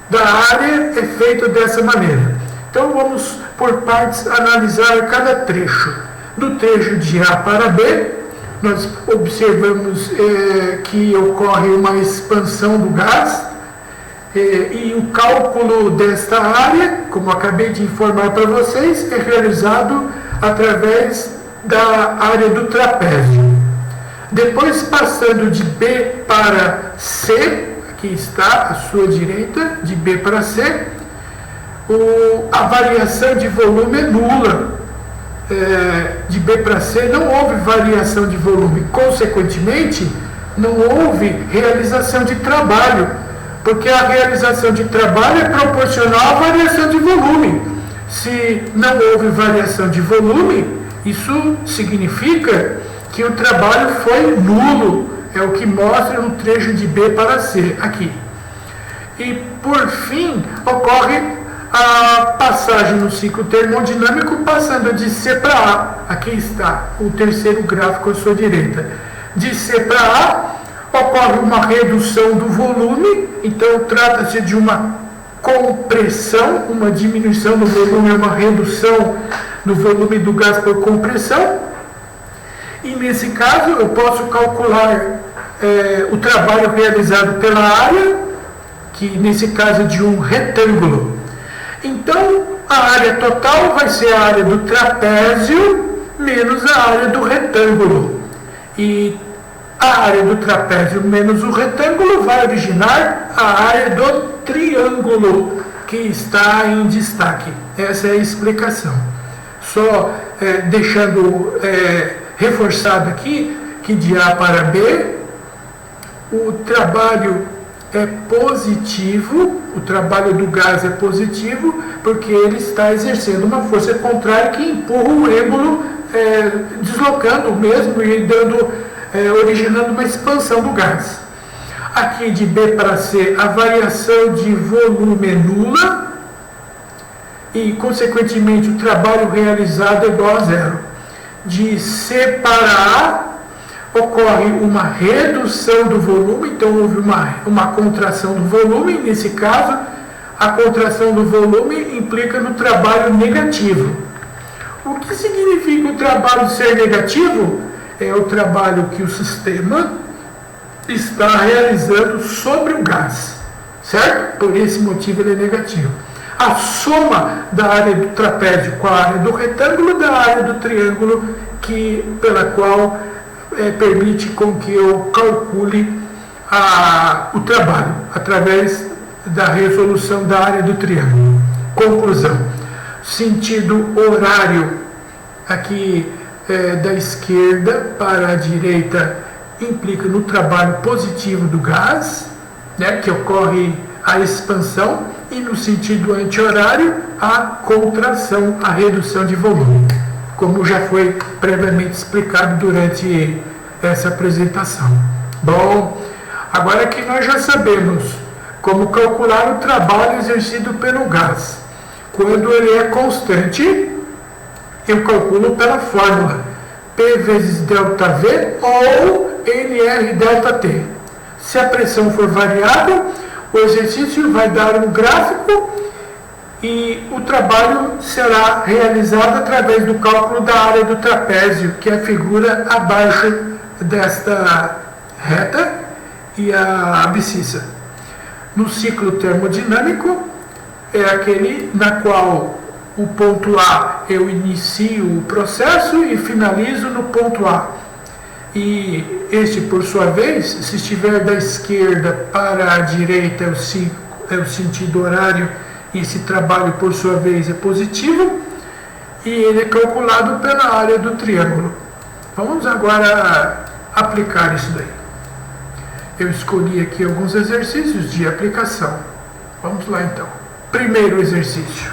da área é feito dessa maneira. Então vamos por partes analisar cada trecho. Do trecho de A para B, nós observamos que ocorre uma expansão do gás, e o cálculo desta área, como acabei de informar para vocês, é realizado através da área do trapézio. Depois, passando de B para C, aqui está à sua direita, de B para C, a variação de volume é nula. De B para C não houve variação de volume, consequentemente não houve realização de trabalho, porque a realização de trabalho é proporcional à variação de volume. Se não houve variação de volume, isso significa que o trabalho foi nulo, é o que mostra no trecho de B para C aqui. E por fim ocorre a passagem no ciclo termodinâmico, passando de C para A. Aqui está o terceiro gráfico à sua direita. De C para A, ocorre uma redução do volume, então trata-se de uma compressão, uma diminuição do volume, uma redução do volume do gás por compressão. E nesse caso eu posso calcular o trabalho realizado pela área, que nesse caso é de um retângulo. Então a área total vai ser a área do trapézio menos a área do retângulo. E a área do trapézio menos o retângulo vai originar a área do triângulo que está em destaque. Essa é a explicação. Só deixando reforçado aqui que de A para B o trabalho é positivo, o trabalho do gás é positivo, porque ele está exercendo uma força contrária que empurra o êmbolo, deslocando mesmo e originando uma expansão do gás. Aqui de B para C, a variação de volume é nula e, consequentemente, o trabalho realizado é igual a zero. De C para A, ocorre uma redução do volume, então houve uma contração do volume. Nesse caso, a contração do volume implica no trabalho negativo. O que significa o trabalho ser negativo? É o trabalho que o sistema está realizando sobre o gás, certo? Por esse motivo ele é negativo. A soma da área do trapézio com a área do retângulo da área do triângulo, pela qual permite com que eu calcule o trabalho através da resolução da área do triângulo. Conclusão: sentido horário aqui da esquerda para a direita implica no trabalho positivo do gás, que ocorre a expansão, e no sentido anti-horário a contração, a redução de volume, como já foi previamente explicado durante essa apresentação. Bom, agora que nós já sabemos como calcular o trabalho exercido pelo gás, quando ele é constante, eu calculo pela fórmula P vezes ΔV ou NR ΔT. Se a pressão for variável, o exercício vai dar um gráfico e o trabalho será realizado através do cálculo da área do trapézio, que é a figura abaixo desta reta e a abscissa. No ciclo termodinâmico, é aquele na qual o ponto A eu inicio o processo e finalizo no ponto A. E este, por sua vez, se estiver da esquerda para a direita é o sentido horário, e esse trabalho, por sua vez, é positivo, e ele é calculado pela área do triângulo. Vamos agora aplicar isso daí. Eu escolhi aqui alguns exercícios de aplicação. Vamos lá então. Primeiro exercício.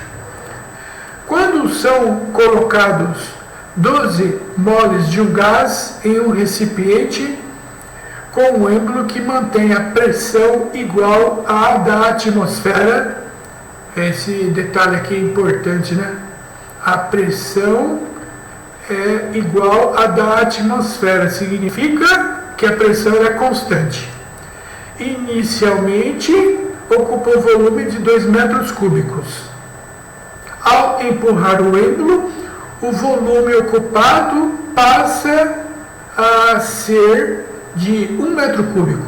Quando são colocados 12 moles de um gás em um recipiente com um êmbolo que mantém a pressão igual à da atmosfera, esse detalhe aqui é importante, né? A pressão é igual à da atmosfera, significa que a pressão é constante. Inicialmente, ocupa um volume de 2 metros cúbicos. Ao empurrar o êmbolo, o volume ocupado passa a ser de 1 metro cúbico.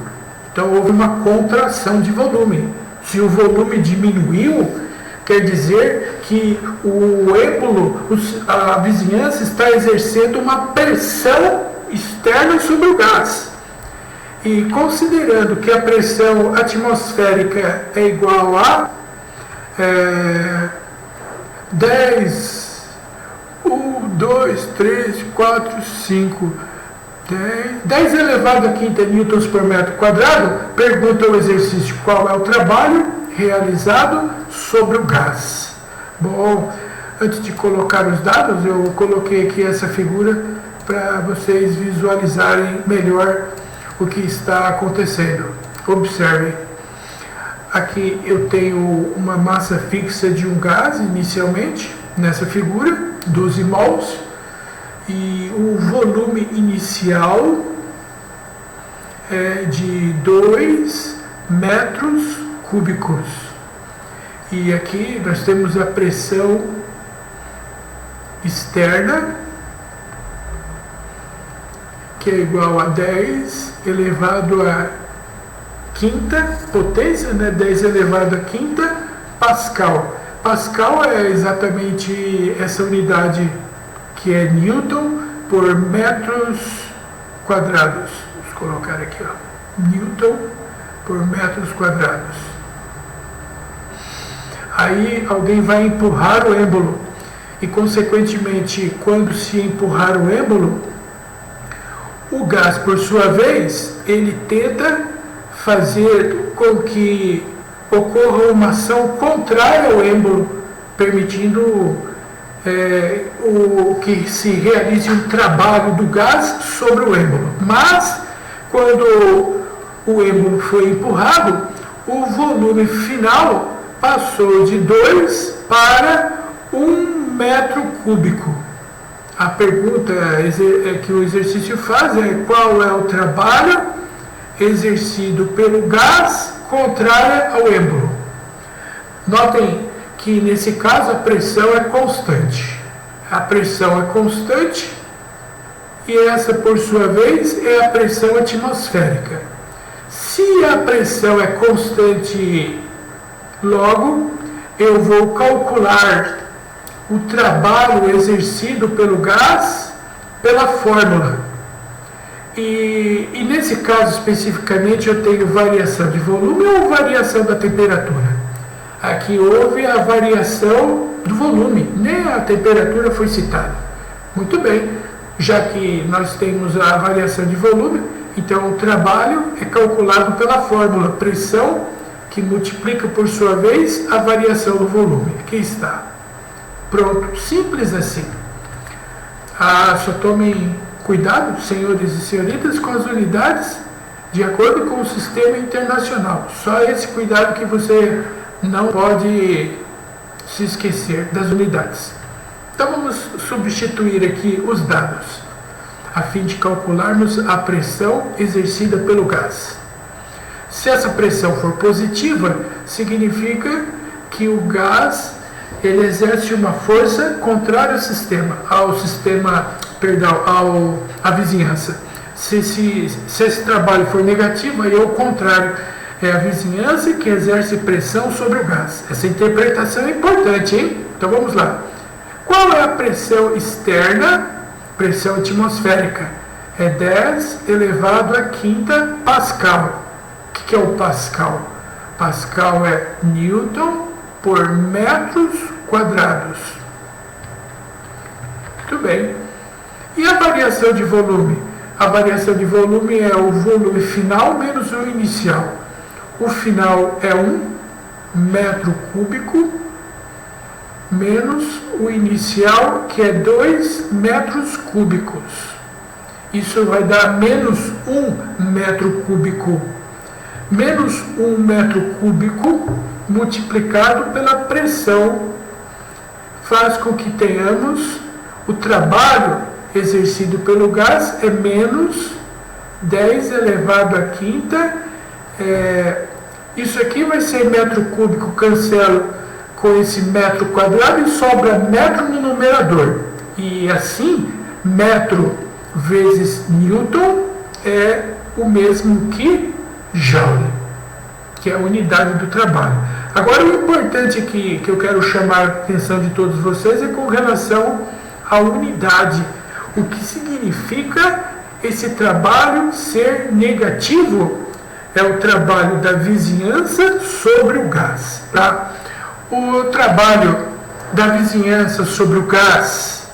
Então houve uma contração de volume. Se o volume diminuiu, quer dizer que o êmbolo, a vizinhança está exercendo uma pressão externa sobre o gás. E considerando que a pressão atmosférica é igual a 10, 1, 2, 3, 4, 5, 10 elevado a quinta newtons por metro quadrado, pergunta o exercício qual é o trabalho realizado sobre o gás. Bom, antes de colocar os dados, eu coloquei aqui essa figura para vocês visualizarem melhor o que está acontecendo. Observem. Aqui eu tenho uma massa fixa de um gás, inicialmente, nessa figura, 12 mols, e o volume inicial de 2 metros cúbicos. E aqui nós temos a pressão externa, que é igual a 10 elevado a quinta potência, 10 elevado a quinta Pascal. Pascal é exatamente essa unidade que é Newton por metros quadrados. Vamos colocar aqui, Newton por metros quadrados. Aí alguém vai empurrar o êmbolo e, consequentemente, quando se empurrar o êmbolo, o gás, por sua vez, ele tenta fazer com que ocorra uma ação contrária ao êmbolo, permitindo que se realize um trabalho do gás sobre o êmbolo. Mas, quando o êmbolo foi empurrado, o volume final passou de 2 para 1 metro cúbico. A pergunta que o exercício faz é: qual é o trabalho exercido pelo gás contrária ao êmbolo? Notem que nesse caso a pressão é constante. A pressão é constante e essa, por sua vez, é a pressão atmosférica. Se a pressão é constante, logo eu vou calcular o trabalho exercido pelo gás pela fórmula. E nesse caso especificamente eu tenho variação de volume ou variação da temperatura. Aqui houve a variação do volume, nem a temperatura foi citada. Muito bem, já que nós temos a variação de volume, então o trabalho é calculado pela fórmula pressão, que multiplica por sua vez a variação do volume. Aqui está. Pronto, simples assim. Só tomem cuidado, senhores e senhoritas, com as unidades de acordo com o sistema internacional. Só esse cuidado que você não pode se esquecer das unidades. Então vamos substituir aqui os dados, a fim de calcularmos a pressão exercida pelo gás. Se essa pressão for positiva, significa que o gás ele exerce uma força contrária à vizinhança. Se esse trabalho for negativo, aí é o contrário, é a vizinhança que exerce pressão sobre o gás. Essa interpretação é importante, hein? Então vamos lá. Qual é a pressão externa? Pressão atmosférica. É 10 elevado a quinta Pascal. O que é o Pascal? Pascal é Newton por metros quadrados. Muito bem. E a variação de volume? A variação de volume é o volume final menos o inicial. O final é 1 metro cúbico menos o inicial, que é 2 metros cúbicos. Isso vai dar menos 1 metro cúbico. Menos 1 metro cúbico multiplicado pela pressão faz com que tenhamos o trabalho exercido pelo gás é menos 10 elevado a quinta. Isso aqui vai ser metro cúbico, cancelo com esse metro quadrado e sobra metro no numerador. E assim, metro vezes Newton é o mesmo que Joule, que é a unidade do trabalho. Agora, o importante aqui que eu quero chamar a atenção de todos vocês é com relação à unidade. O que significa esse trabalho ser negativo? É o trabalho da vizinhança sobre o gás. Tá? O trabalho da vizinhança sobre o gás,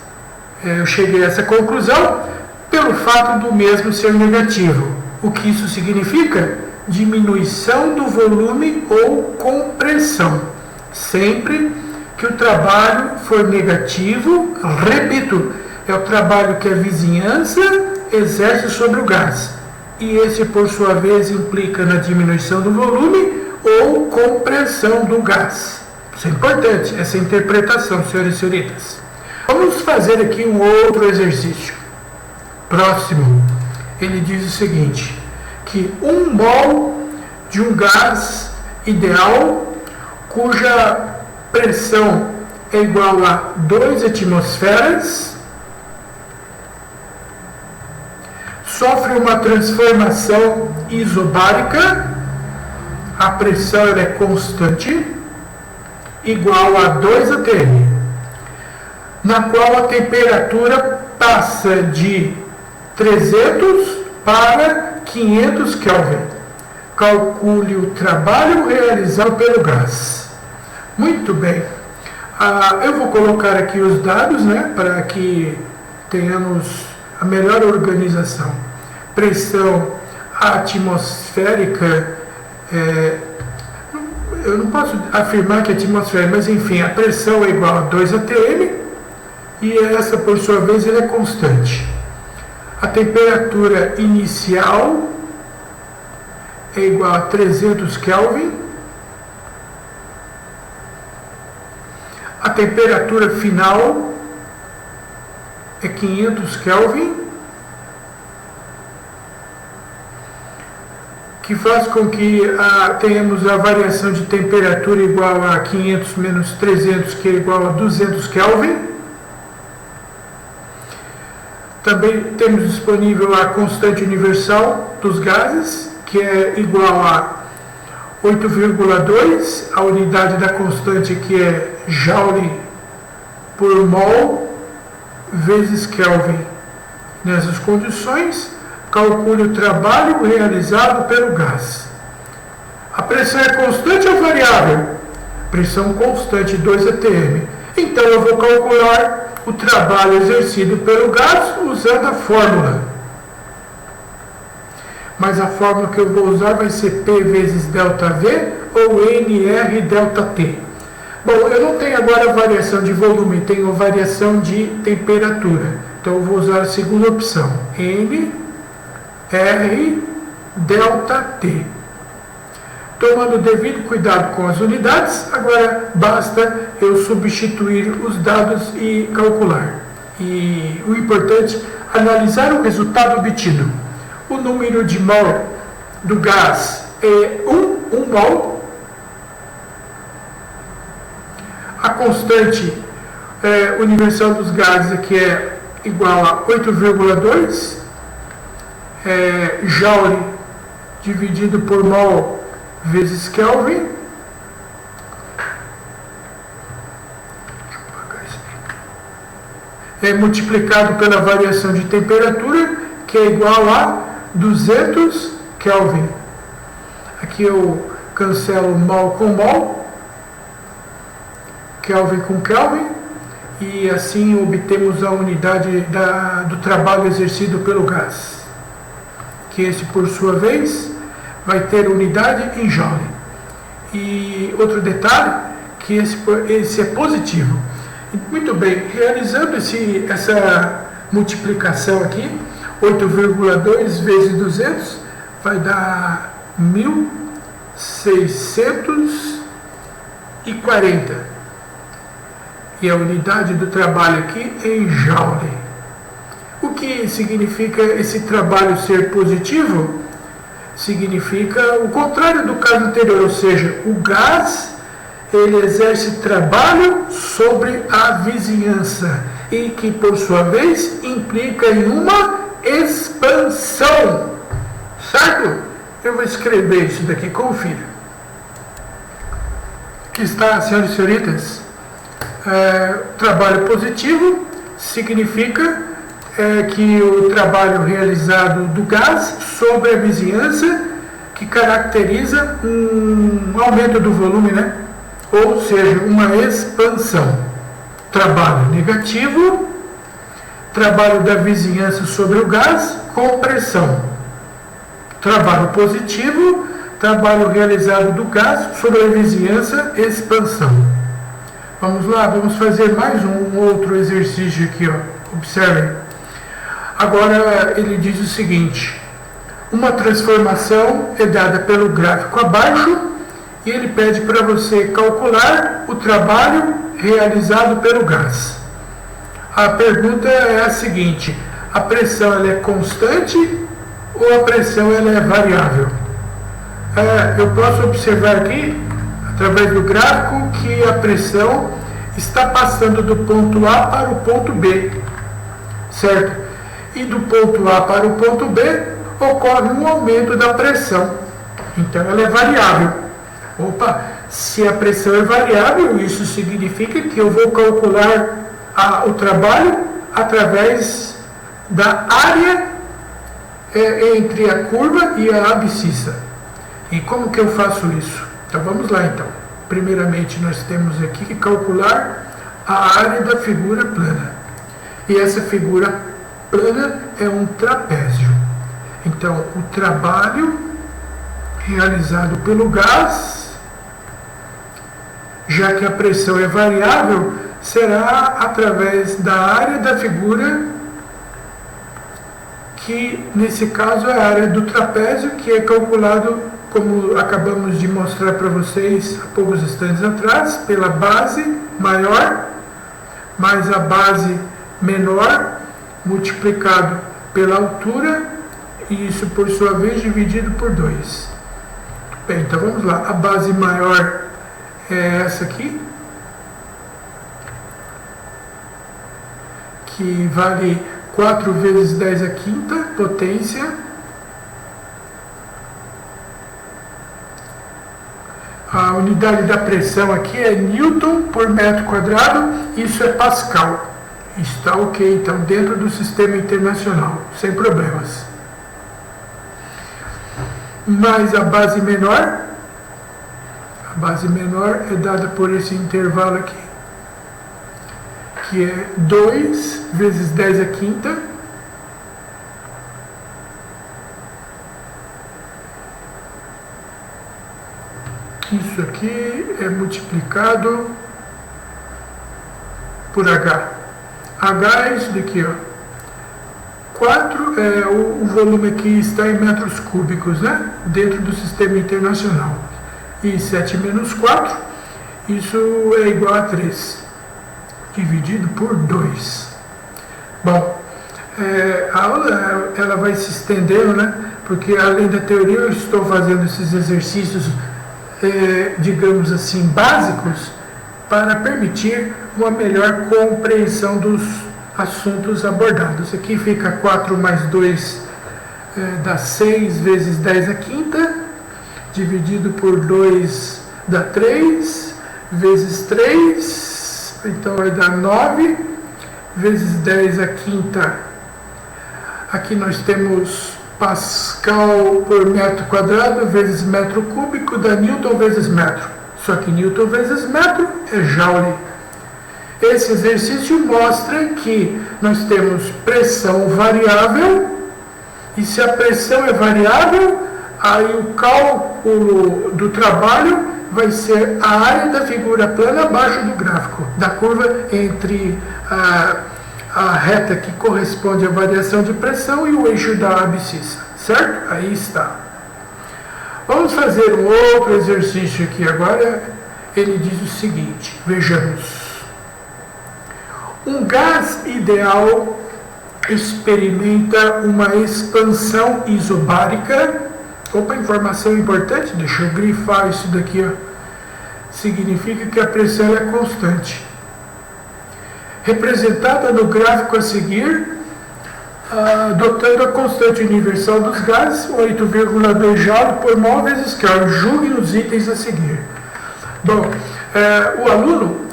eu cheguei a essa conclusão pelo fato do mesmo ser negativo. O que isso significa? Diminuição do volume ou compressão. Sempre que o trabalho for negativo, repito, é o trabalho que a vizinhança exerce sobre o gás. E esse, por sua vez, implica na diminuição do volume ou compressão do gás. Isso é importante, essa interpretação, senhores e senhoritas. Vamos fazer aqui um outro exercício. Próximo, ele diz o seguinte: que 1 mol de um gás ideal, cuja pressão é igual a 2 atmosferas, sofre uma transformação isobárica, a pressão é constante, igual a 2 atm, na qual a temperatura passa de 300 para 500 Kelvin. Calcule o trabalho realizado pelo gás. Muito bem. Eu vou colocar aqui os dados, né, para que tenhamos a melhor organização. Pressão atmosférica, eu não posso afirmar que é atmosférica, mas enfim, a pressão é igual a 2 atm e essa, por sua vez, ela é constante. A temperatura inicial é igual a 300 Kelvin. A temperatura final é 500 Kelvin, que faz com que tenhamos a variação de temperatura igual a 500 menos 300, que é igual a 200 Kelvin. Também temos disponível a constante universal dos gases, que é igual a 8,2, a unidade da constante que é Joule por mol vezes Kelvin. Nessas condições, calcule o trabalho realizado pelo gás. A pressão é constante ou variável? Pressão constante, 2 atm. Então eu vou calcular o trabalho exercido pelo gás usando a fórmula. Mas a fórmula que eu vou usar vai ser P vezes ΔV ou NR ΔT. Bom, eu não tenho agora variação de volume, tenho variação de temperatura. Então eu vou usar a segunda opção, NR ΔT. Tomando o devido cuidado com as unidades, agora basta eu substituir os dados e calcular. E o importante é analisar o resultado obtido. O número de mol do gás é 1 mol. A constante universal dos gases aqui é igual a 8,2 Joule dividido por mol vezes Kelvin. É multiplicado pela variação de temperatura, que é igual a 200 Kelvin. Aqui eu cancelo mol com mol, Kelvin com Kelvin, e assim obtemos a unidade do trabalho exercido pelo gás, que esse, por sua vez, vai ter unidade em Joule. E outro detalhe, que esse é positivo. Muito bem, realizando essa multiplicação aqui, 8,2 vezes 200 vai dar 1.640. E a unidade do trabalho aqui é em Joule. O que significa esse trabalho ser positivo? Significa o contrário do caso anterior, ou seja, o gás ele exerce trabalho sobre a vizinhança e que, por sua vez, implica em uma expansão. Certo? Eu vou escrever isso daqui, confira. Aqui está, senhoras e senhoritas. Trabalho positivo significa que o trabalho realizado do gás sobre a vizinhança, que caracteriza um aumento do volume, né? Ou seja, uma expansão. Trabalho negativo, trabalho da vizinhança sobre o gás com pressão. Trabalho positivo, trabalho realizado do gás sobre a vizinhança, expansão. Vamos lá, vamos fazer mais um outro exercício aqui, ó. Observem. Agora ele diz o seguinte: uma transformação é dada pelo gráfico abaixo e ele pede para você calcular o trabalho realizado pelo gás. A pergunta é a seguinte: a pressão ela é constante ou a pressão ela é variável? Eu posso observar aqui, através do gráfico, que a pressão está passando do ponto A para o ponto B, certo? E do ponto A para o ponto B ocorre um aumento da pressão, então ela é variável. Opa, se a pressão é variável, isso significa que eu vou calcular o trabalho através da área entre a curva e a abscissa. E como que eu faço isso? Então vamos lá então. Primeiramente nós temos aqui que calcular a área da figura plana. E essa figura plana é um trapézio. Então o trabalho realizado pelo gás, já que a pressão é variável, será através da área da figura, que nesse caso é a área do trapézio, que é calculado, como acabamos de mostrar para vocês há poucos instantes atrás, pela base maior mais a base menor multiplicado pela altura, e isso por sua vez dividido por 2. Bem, então vamos lá. A base maior é essa aqui, que vale 4 vezes 10 à quinta potência. A unidade da pressão aqui é Newton por metro quadrado, isso é Pascal. Está ok, então, dentro do sistema internacional, sem problemas. Mais a base menor é dada por esse intervalo aqui, que é 2 vezes 10 à quinta, isso aqui é multiplicado por H. H é isso daqui, ó. 4 é o volume aqui está em metros cúbicos, né? Dentro do sistema internacional. E 7 menos 4, isso é igual a 3, dividido por 2. Bom, a aula ela vai se estendendo, né? Porque além da teoria eu estou fazendo esses exercícios, digamos assim, básicos, para permitir uma melhor compreensão dos assuntos abordados. Aqui fica 4 mais 2 dá 6 vezes 10 à quinta, dividido por 2 dá 3, vezes 3, então vai dar 9, vezes 10 à quinta. Aqui nós temos Pascal por metro quadrado, vezes metro cúbico, dá Newton vezes metro. Só que Newton vezes metro é Joule. Esse exercício mostra que nós temos pressão variável, e se a pressão é variável, aí o cálculo do trabalho vai ser a área da figura plana abaixo do gráfico, da curva entre a reta que corresponde à variação de pressão e o eixo da abscissa, certo? Aí está. Vamos fazer um outro exercício aqui agora. Ele diz o seguinte, vejamos. Um gás ideal experimenta uma expansão isobárica. Opa, informação importante, deixa eu grifar isso daqui, ó. Significa que a pressão é constante. Representada no gráfico a seguir, adotando a constante universal dos gases, 8,2 Joule por mol vezes Kelvin. Julgue nos itens a seguir. Bom, o aluno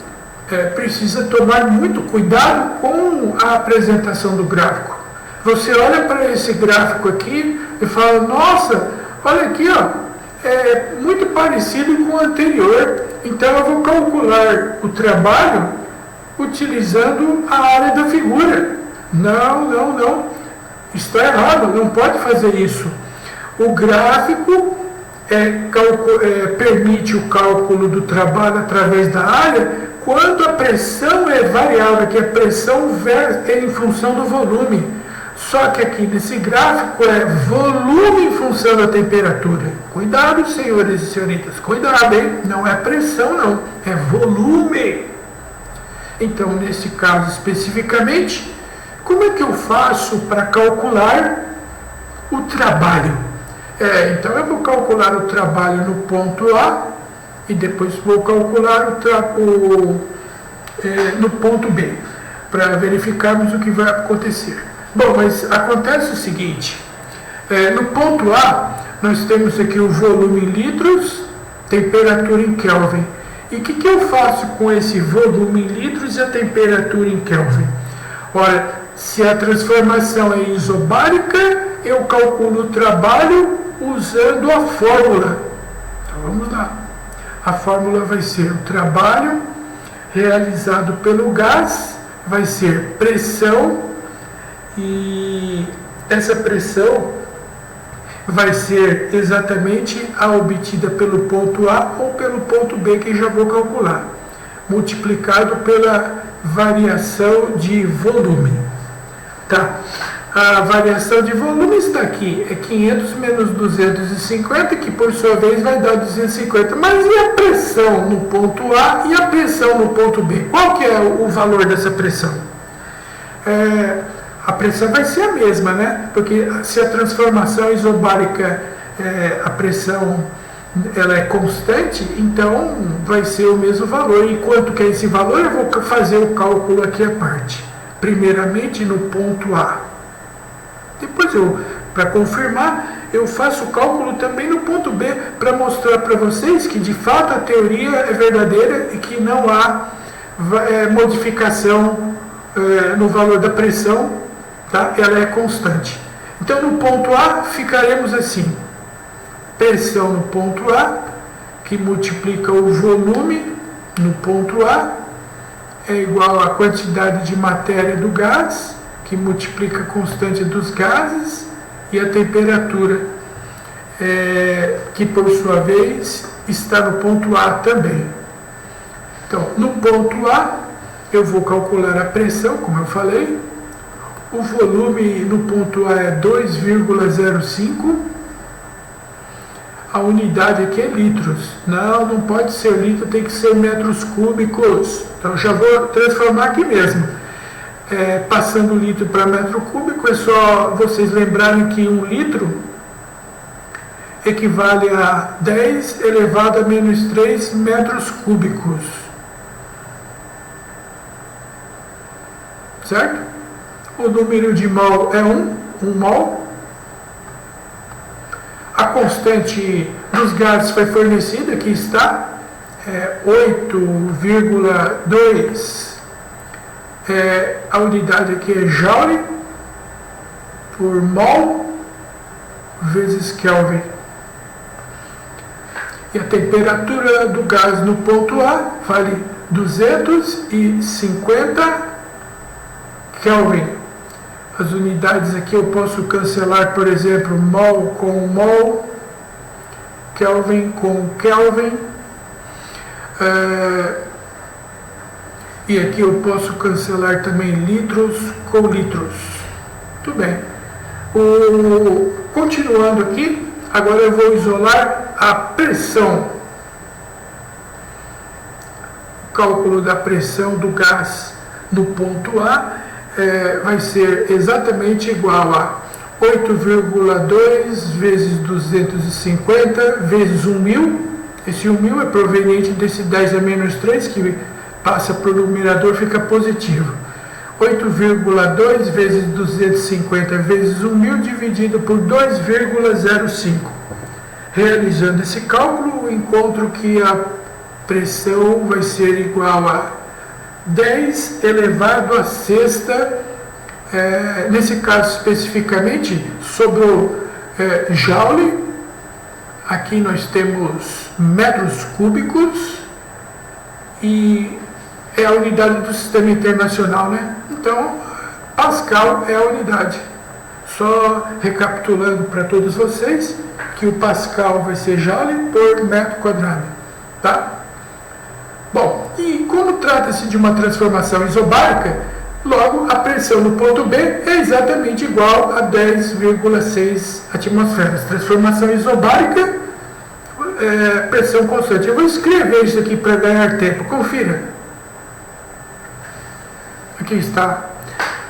precisa tomar muito cuidado com a apresentação do gráfico. Você olha para esse gráfico aqui e fala, nossa, olha aqui, ó, é muito parecido com o anterior, então eu vou calcular o trabalho utilizando a área da figura. Não, está errado, não pode fazer isso. O gráfico permite o cálculo do trabalho através da área quando a pressão é variável, que a pressão é em função do volume. Só que aqui nesse gráfico é volume em função da temperatura. Cuidado, senhores e senhoritas, cuidado, hein? Não é pressão, não, é volume. Então, nesse caso especificamente, como é que eu faço para calcular o trabalho. Então eu vou calcular o trabalho no ponto A e depois vou calcular no ponto B, para verificarmos o que vai acontecer. Bom, mas acontece o seguinte, no ponto A nós temos aqui o volume em litros, temperatura em Kelvin. E o que eu faço com esse volume em litros e a temperatura em Kelvin? Ora, se a transformação é isobárica, eu calculo o trabalho usando a fórmula. Então vamos lá. A fórmula vai ser o trabalho realizado pelo gás, vai ser pressão, e essa pressão vai ser exatamente a obtida pelo ponto A ou pelo ponto B, que já vou calcular, multiplicado pela variação de volume. Tá? A variação de volume está aqui, é 500 menos 250, que por sua vez vai dar 250. Mas e a pressão no ponto A e a pressão no ponto B? Qual que é o valor dessa pressão? A pressão vai ser a mesma, né? Porque se a transformação isobárica, a pressão ela é constante, então vai ser o mesmo valor. E quanto que é esse valor? Eu vou fazer o cálculo aqui à parte. Primeiramente no ponto A. Depois para confirmar, eu faço o cálculo também no ponto B, para mostrar para vocês que de fato a teoria é verdadeira e que não há modificação no valor da pressão. Tá? Ela é constante. Então, no ponto A, ficaremos assim. Pressão no ponto A, que multiplica o volume no ponto A, é igual à quantidade de matéria do gás, que multiplica a constante dos gases, e a temperatura, que por sua vez está no ponto A também. Então, no ponto A, eu vou calcular a pressão, como eu falei. O volume no ponto A é 2,05. A unidade aqui é litros. Não pode ser litro, tem que ser metros cúbicos. Então já vou transformar aqui mesmo. Passando litro para metro cúbico, é só vocês lembrarem que 1 litro equivale a 10 elevado a menos 3 metros cúbicos. Certo? O número de mol é 1 mol. A constante dos gases foi fornecida, aqui está, 8,2. A unidade aqui é joule por mol vezes Kelvin. E a temperatura do gás no ponto A vale 250 Kelvin. As unidades aqui eu posso cancelar, por exemplo, mol com mol, Kelvin com Kelvin. E aqui eu posso cancelar também litros com litros. Muito bem. Continuando aqui, agora eu vou isolar a pressão. O cálculo da pressão do gás no ponto A vai ser exatamente igual a 8,2 vezes 250 vezes 1.000. Esse 1.000 é proveniente desse 10 a menos 3, que passa para o numerador, fica positivo. 8,2 vezes 250 vezes 1.000 dividido por 2,05. Realizando esse cálculo, encontro que a pressão vai ser igual a 10 elevado a sexta, nesse caso especificamente, sobrou joule, aqui nós temos metros cúbicos, e é a unidade do sistema internacional, né? Então, Pascal é a unidade. Só recapitulando para todos vocês, que o Pascal vai ser joule por metro quadrado, tá? Bom, e como trata-se de uma transformação isobárica, logo a pressão no ponto B é exatamente igual a 10,6 atmosferas. Transformação isobárica, pressão constante. Eu vou escrever isso aqui para ganhar tempo. Confira. Aqui está.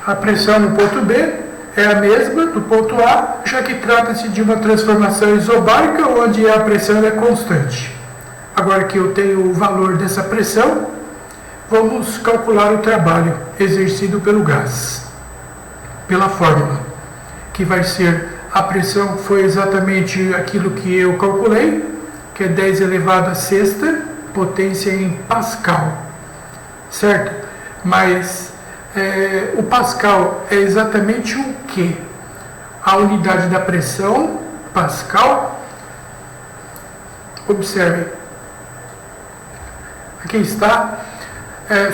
A pressão no ponto B é a mesma do ponto A, já que trata-se de uma transformação isobárica onde a pressão é constante. Agora que eu tenho o valor dessa pressão, vamos calcular o trabalho exercido pelo gás, pela fórmula, que vai ser, a pressão foi exatamente aquilo que eu calculei, que é 10 elevado a sexta, potência em Pascal, certo? Mas o Pascal é exatamente o que? A unidade da pressão, Pascal, observe, aqui está,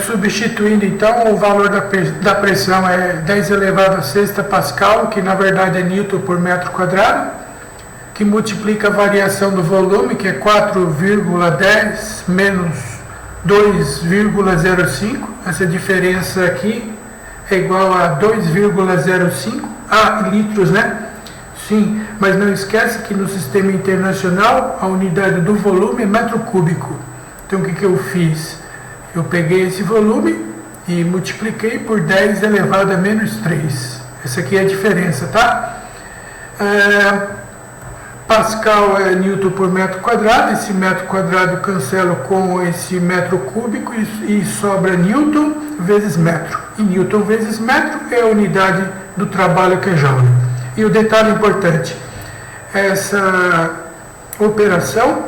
substituindo então o valor da pressão é 10 elevado a sexta Pascal, que na verdade é Newton por metro quadrado, que multiplica a variação do volume, que é 4,10 menos 2,05, essa diferença aqui é igual a 2,05, litros, né? Sim, mas não esquece que no sistema internacional a unidade do volume é metro cúbico. Então o que eu fiz? Eu peguei esse volume e multipliquei por 10 elevado a menos 3. Essa aqui é a diferença, tá? Pascal é Newton por metro quadrado, esse metro quadrado cancela com esse metro cúbico e sobra Newton vezes metro. E Newton vezes metro é a unidade do trabalho, que é joule. E o detalhe importante, essa operação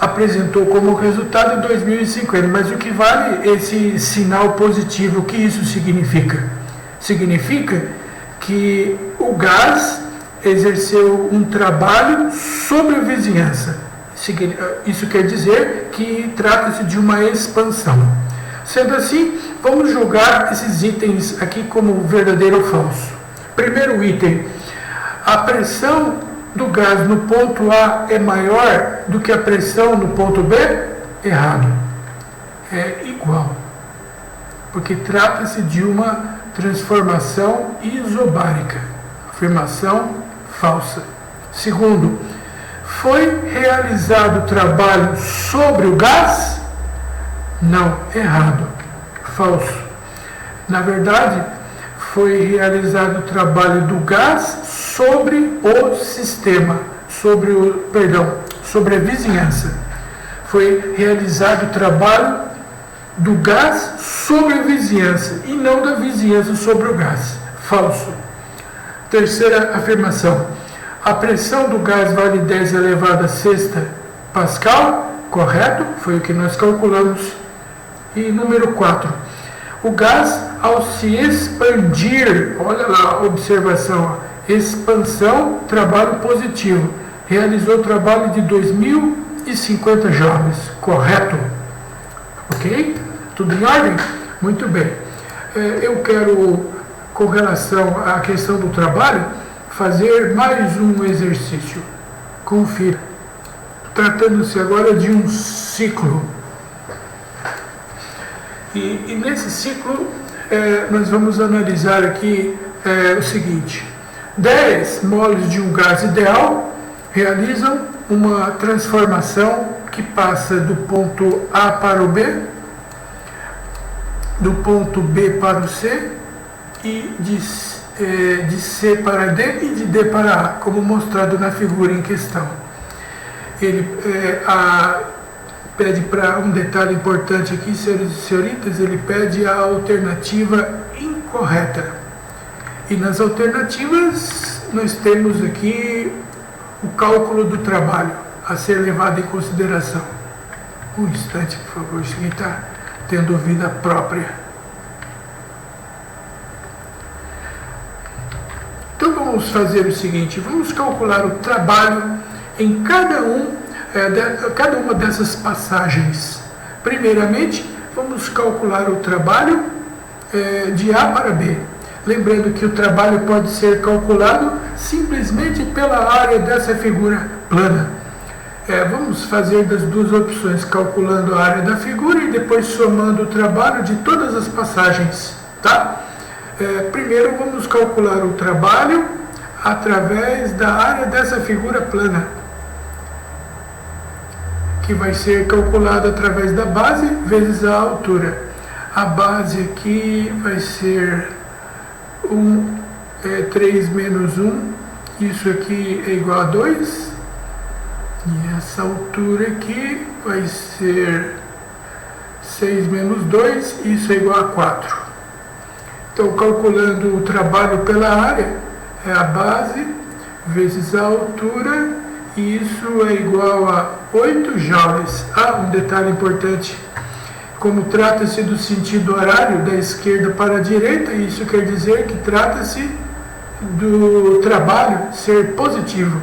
apresentou como resultado 2050, mas o que vale esse sinal positivo, o que isso significa? Significa que o gás exerceu um trabalho sobre a vizinhança. Isso quer dizer que trata-se de uma expansão. Sendo assim, vamos julgar esses itens aqui como verdadeiro ou falso. Primeiro item, a pressão do gás no ponto A é maior do que a pressão no ponto B? Errado. É igual. Porque trata-se de uma transformação isobárica. Afirmação falsa. Segundo, foi realizado trabalho sobre o gás? Não, errado. Falso. Na verdade, foi realizado o trabalho do gás sobre o sistema, sobre a vizinhança. Foi realizado o trabalho do gás sobre a vizinhança e não da vizinhança sobre o gás. Falso. Terceira afirmação. A pressão do gás vale 10 elevado a sexta Pascal? Correto? Foi o que nós calculamos. E número 4. O gás, ao se expandir, olha lá a observação, expansão, trabalho positivo, realizou o trabalho de 2050 joules, correto? Ok? Tudo em ordem? Muito bem. Eu quero, com relação à questão do trabalho, fazer mais um exercício. Confira. Tratando-se agora de um ciclo. E nesse ciclo, nós vamos analisar aqui o seguinte: 10 moles de um gás ideal realizam uma transformação que passa do ponto A para o B, do ponto B para o C, e de C para D e de D para A, como mostrado na figura em questão. Ele pede para um detalhe importante aqui, senhores e senhoritas, ele pede a alternativa incorreta. E nas alternativas nós temos aqui o cálculo do trabalho a ser levado em consideração. Um instante, por favor, isso aqui está tendo vida própria. Então vamos fazer o seguinte, vamos calcular o trabalho em cada uma dessas passagens. Primeiramente, vamos calcular o trabalho de A para B. Lembrando que o trabalho pode ser calculado simplesmente pela área dessa figura plana. Vamos fazer das duas opções, calculando a área da figura e depois somando o trabalho de todas as passagens. Tá? Primeiro vamos calcular o trabalho através da área dessa figura plana, que vai ser calculado através da base vezes a altura. A base aqui vai ser é 3 menos 1, isso aqui é igual a 2, e essa altura aqui vai ser 6 menos 2, isso é igual a 4. Então, calculando o trabalho pela área, é a base vezes a altura, e isso é igual a 8 joules. Um detalhe importante, como trata-se do sentido horário da esquerda para a direita, isso quer dizer que trata-se do trabalho ser positivo.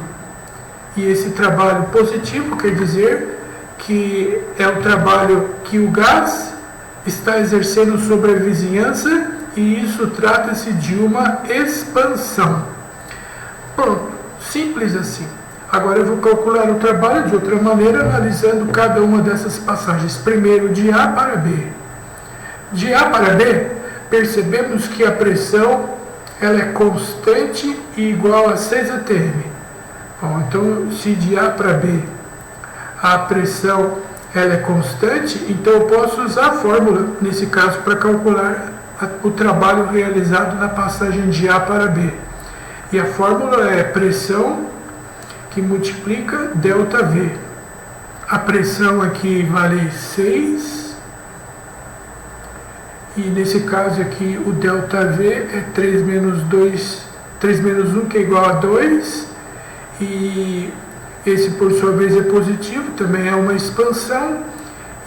E esse trabalho positivo quer dizer que é o trabalho que o gás está exercendo sobre a vizinhança, e isso trata-se de uma expansão. Pronto, simples assim. Agora eu vou calcular o trabalho de outra maneira, analisando cada uma dessas passagens. Primeiro, de A para B. De A para B, percebemos que a pressão ela é constante e igual a 6 atm. Bom, então, se de A para B a pressão ela é constante, então eu posso usar a fórmula, nesse caso, para calcular o trabalho realizado na passagem de A para B. E a fórmula é pressão que multiplica ΔV. A pressão aqui vale 6, e nesse caso aqui o ΔV é 3 menos 1, que é igual a 2, e esse por sua vez é positivo, também é uma expansão,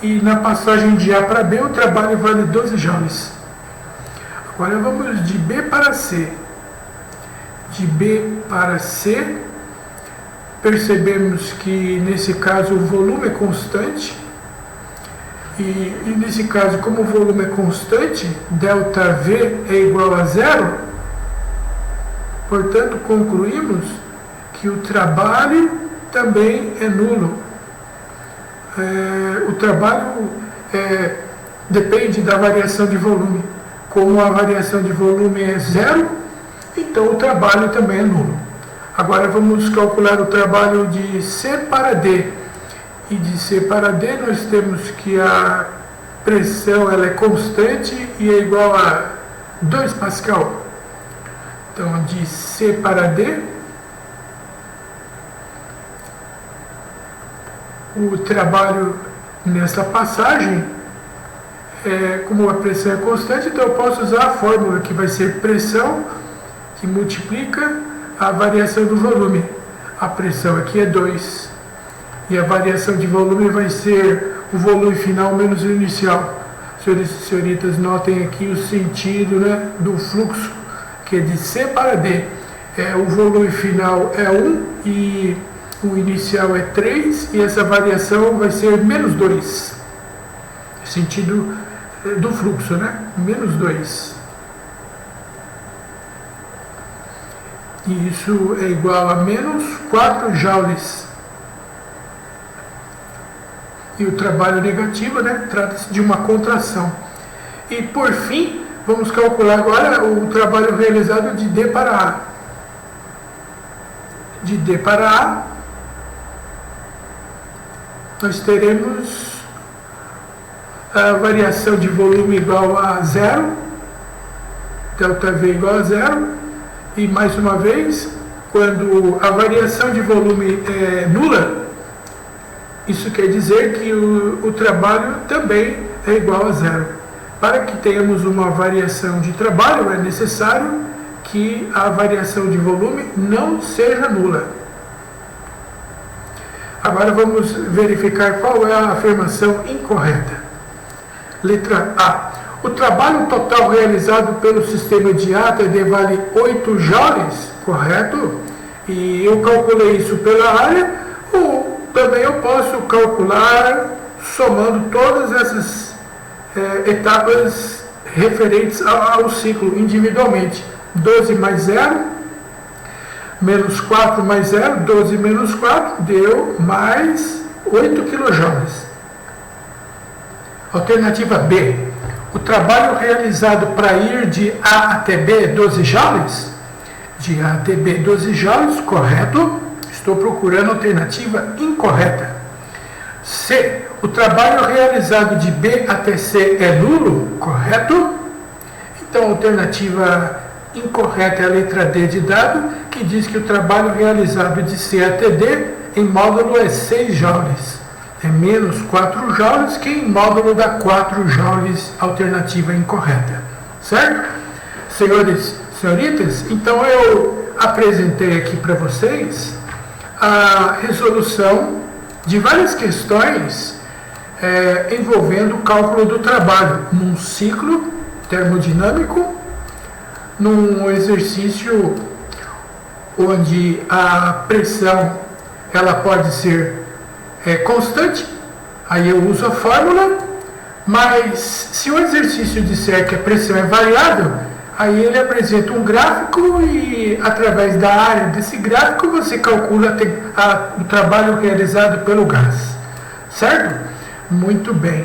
e na passagem de A para B o trabalho vale 12 joules. Agora vamos de B para C. De B para C, percebemos que nesse caso o volume é constante, e nesse caso, como o volume é constante, ΔV é igual a 0, portanto concluímos que o trabalho também é nulo. O trabalho depende da variação de volume. Como a variação de volume é 0, então o trabalho também é nulo. Agora vamos calcular o trabalho de C para D. E de C para D nós temos que a pressão ela é constante e é igual a 2 Pascal. Então, de C para D, o trabalho nessa passagem, como a pressão é constante, então eu posso usar a fórmula que vai ser pressão que multiplica a variação do volume. A pressão aqui é 2. E a variação de volume vai ser o volume final menos o inicial. Senhores e senhoritas, notem aqui o sentido, né, do fluxo, que é de C para D. O volume final é 1 e o inicial é 3, e essa variação vai ser menos 2. Sentido do fluxo, né? Menos 2. E isso é igual a menos 4 joules. E o trabalho negativo, né, trata-se de uma contração. E por fim, vamos calcular agora o trabalho realizado de D para A. De D para A, nós teremos a variação de volume igual a 0, ΔV igual a 0, e mais uma vez, quando a variação de volume é nula, isso quer dizer que o trabalho também é igual a 0. Para que tenhamos uma variação de trabalho, é necessário que a variação de volume não seja nula. Agora vamos verificar qual é a afirmação incorreta. Letra A. O trabalho total realizado pelo sistema de A até D vale 8 joules, correto? E eu calculei isso pela área, ou também eu posso calcular somando todas essas etapas referentes ao ciclo individualmente. 12 mais 0, menos 4 mais 0, 12 menos 4, deu mais 8 kJ. Alternativa B. O trabalho realizado para ir de A até B é 12 joules? De A até B, 12 joules, correto? Estou procurando a alternativa incorreta. C. O trabalho realizado de B até C é nulo? Correto? Então a alternativa incorreta é a letra D de dado, que diz que o trabalho realizado de C até D em módulo é 6 joules. É menos 4 joules, que em módulo dá 4 joules, alternativa incorreta. Certo? Senhores, senhoritas, então eu apresentei aqui para vocês a resolução de várias questões envolvendo o cálculo do trabalho num ciclo termodinâmico, num exercício onde a pressão ela pode ser constante, aí eu uso a fórmula, mas se o exercício disser que a pressão é variável, aí ele apresenta um gráfico e através da área desse gráfico você calcula o trabalho realizado pelo gás. Certo? Muito bem.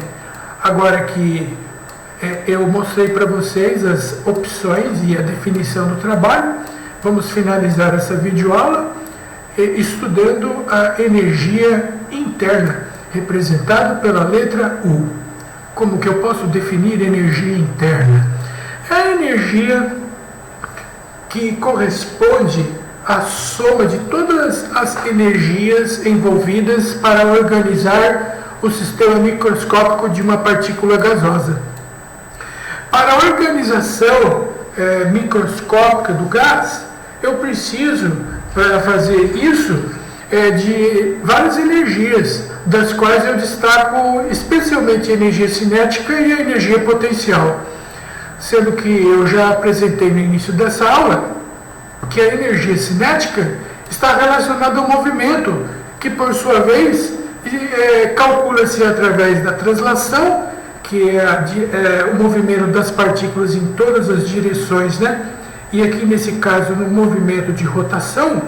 Agora que eu mostrei para vocês as opções e a definição do trabalho, vamos finalizar essa videoaula estudando a energia interna, representada pela letra U. Como que eu posso definir energia interna? É a energia que corresponde à soma de todas as energias envolvidas para organizar o sistema microscópico de uma partícula gasosa. Para a organização microscópica do gás, eu preciso, para fazer isso, de várias energias, das quais eu destaco especialmente a energia cinética e a energia potencial. Sendo que eu já apresentei no início dessa aula que a energia cinética está relacionada ao movimento, que por sua vez calcula-se através da translação, que é o movimento das partículas em todas as direções, né? E aqui nesse caso, no movimento de rotação,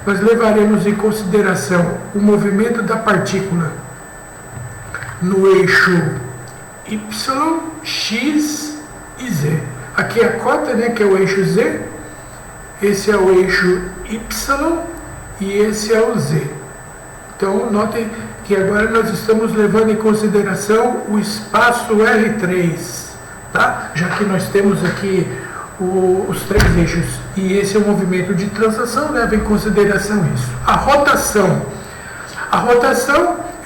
nós levaremos em consideração o movimento da partícula no eixo Y, X e Z. Aqui é a cota, né, que é o eixo Z, esse é o eixo Y e esse é o Z. Então, notem que agora nós estamos levando em consideração o espaço R3, tá? Já que nós temos aqui os 3 eixos e esse é o movimento de translação, leva em consideração isso. A rotação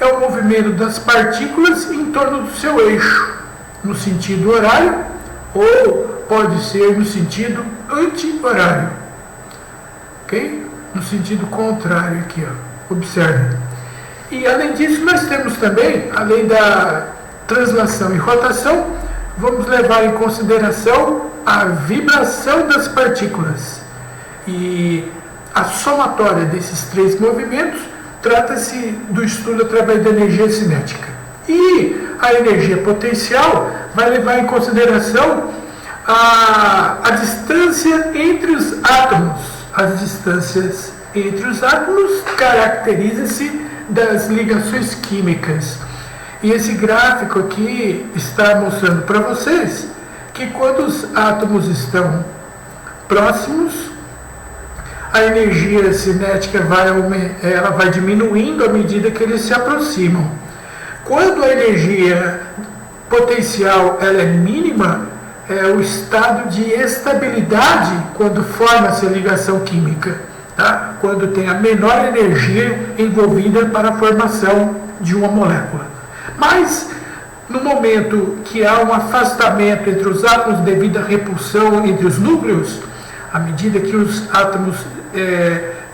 é o movimento das partículas em torno do seu eixo, no sentido horário, ou pode ser no sentido anti-horário, ok? No sentido contrário aqui, ó. Observe. E além disso, nós temos também, além da translação e rotação, vamos levar em consideração a vibração das partículas. E a somatória desses 3 movimentos trata-se do estudo através da energia cinética. E a energia potencial vai levar em consideração a distância entre os átomos. As distâncias entre os átomos caracterizam-se das ligações químicas. E esse gráfico aqui está mostrando para vocês que quando os átomos estão próximos, a energia cinética vai diminuindo à medida que eles se aproximam. Quando a energia potencial ela é mínima, é o estado de estabilidade quando forma-se a ligação química, tá? Quando tem a menor energia envolvida para a formação de uma molécula. Mas, no momento que há um afastamento entre os átomos devido à repulsão entre os núcleos, à medida que os átomos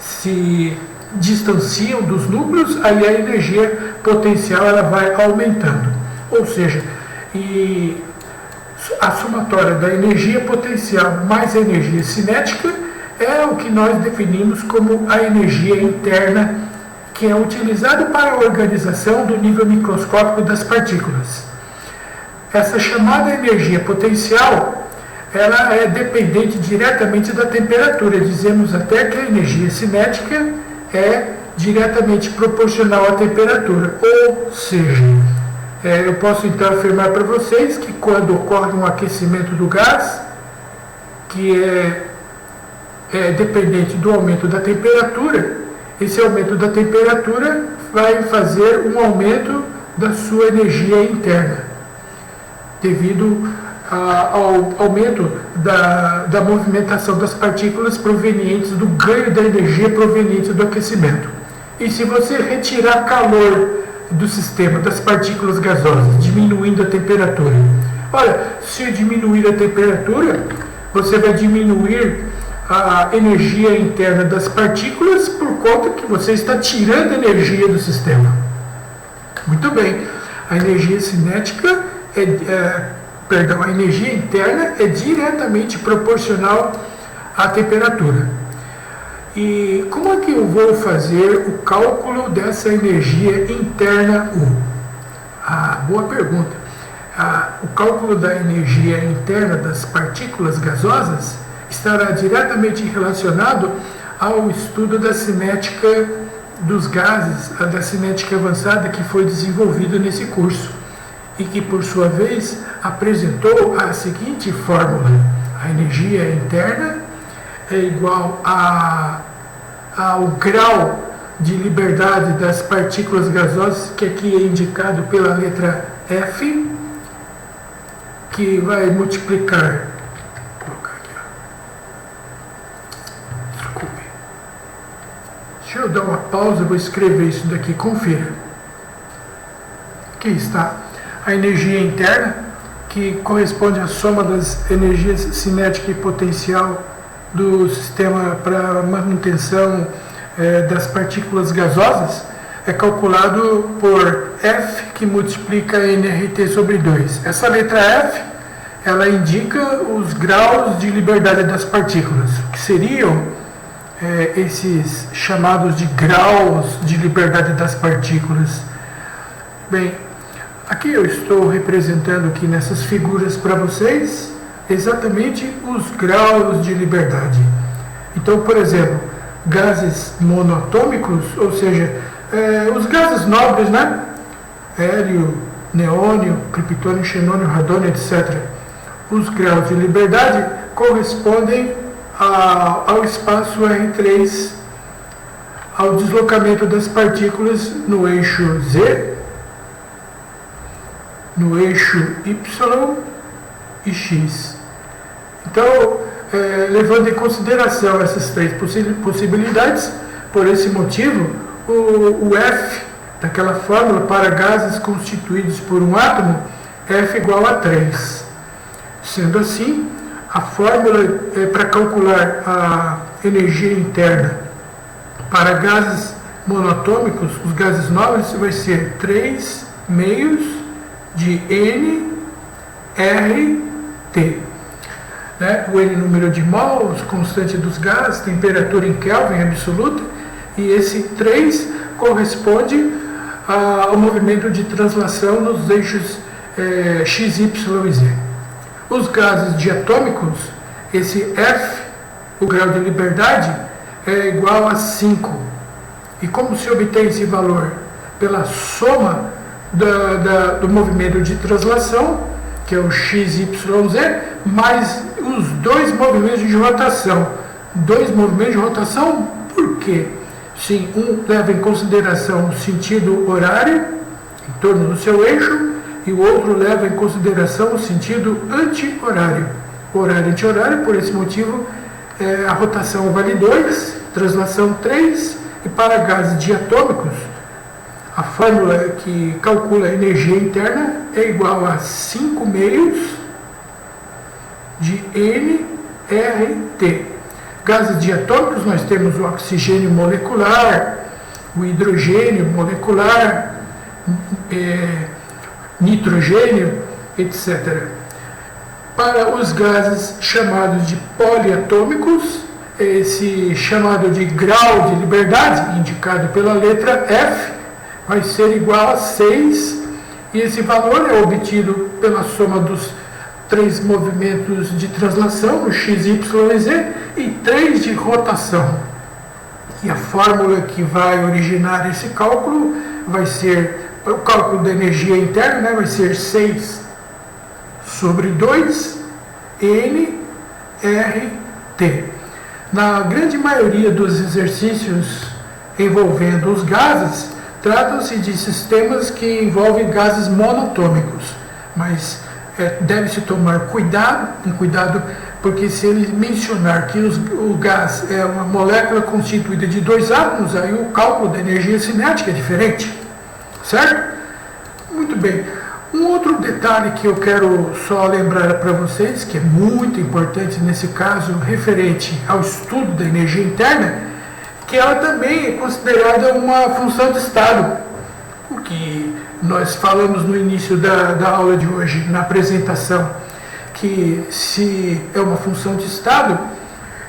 se distanciam dos núcleos, aí a energia potencial ela vai aumentando. Ou seja, a somatória da energia potencial mais a energia cinética é o que nós definimos como a energia interna, que é utilizada para a organização do nível microscópico das partículas. Essa chamada energia potencial, ela é dependente diretamente da temperatura. Dizemos até que a energia cinética é diretamente proporcional à temperatura. Ou seja, eu posso então afirmar para vocês que quando ocorre um aquecimento do gás, que é dependente do aumento da temperatura, esse aumento da temperatura vai fazer um aumento da sua energia interna, devido ao aumento da movimentação das partículas provenientes do ganho da energia proveniente do aquecimento. E se você retirar calor do sistema, das partículas gasosas, diminuindo a temperatura, olha, se diminuir a temperatura, você vai diminuir a energia interna das partículas por conta que você está tirando energia do sistema. Muito bem, a energia cinética a energia interna é diretamente proporcional à temperatura. E como é que eu vou fazer o cálculo dessa energia interna U? Boa pergunta. O cálculo da energia interna das partículas gasosas estará diretamente relacionado ao estudo da cinética dos gases, da cinética avançada que foi desenvolvido nesse curso e que, por sua vez, apresentou a seguinte fórmula: a energia interna é igual ao grau de liberdade das partículas gasosas, que aqui é indicado pela letra F, que vai multiplicar. Vou colocar aqui, desculpe. Deixa eu dar uma pausa, vou escrever isso daqui, confira. Aqui está a energia interna, que corresponde à soma das energias cinética e potencial do sistema para manutenção das partículas gasosas, é calculado por F, que multiplica nRT sobre 2. Essa letra F, ela indica os graus de liberdade das partículas, que seriam esses chamados de graus de liberdade das partículas. Bem, aqui eu estou representando aqui nessas figuras para vocês exatamente os graus de liberdade. Então, por exemplo, gases monoatômicos, ou seja, os gases nobres, né? Hélio, neônio, criptônio, xenônio, radônio, etc. Os graus de liberdade correspondem ao espaço R3, ao deslocamento das partículas no eixo Z, no eixo Y e X. Então, levando em consideração essas três possibilidades, por esse motivo, o F daquela fórmula para gases constituídos por um átomo, F igual a 3. Sendo assim, a fórmula para calcular a energia interna para gases monoatômicos, os gases nobres, vai ser 3 meios de nRT. Né? O N número de mols, constante dos gases, temperatura em Kelvin absoluta, e esse 3 corresponde ao movimento de translação nos eixos x, y e z. Os gases diatômicos, esse F, o grau de liberdade, é igual a 5. E como se obtém esse valor? Pela soma do movimento de translação, que é o x, y, z, mais os dois movimentos de rotação. Dois movimentos de rotação, por quê? Sim, um leva em consideração o sentido horário, em torno do seu eixo, e o outro leva em consideração o sentido anti-horário. Horário e anti-horário, por esse motivo, a rotação vale 2, translação 3, e para gases diatômicos, a fórmula que calcula a energia interna é igual a 5 meios de nRT. Gases diatômicos, nós temos o oxigênio molecular, o hidrogênio molecular, nitrogênio, etc. Para os gases chamados de poliatômicos, esse chamado de grau de liberdade, indicado pela letra F, vai ser igual a 6, e esse valor é obtido pela soma dos 3 movimentos de translação, o x, y e z, e 3 de rotação. E a fórmula que vai originar esse cálculo vai ser, o cálculo da energia interna, né, vai ser 6 sobre 2 nRT. Na grande maioria dos exercícios envolvendo os gases, tratam-se de sistemas que envolvem gases monatômicos, mas deve-se tomar cuidado, porque se ele mencionar que o gás é uma molécula constituída de 2 átomos, aí o cálculo da energia cinética é diferente, certo? Muito bem. Um outro detalhe que eu quero só lembrar para vocês, que é muito importante nesse caso, referente ao estudo da energia interna, que ela também é considerada uma função de estado. O que nós falamos no início da aula de hoje, na apresentação, que se é uma função de estado,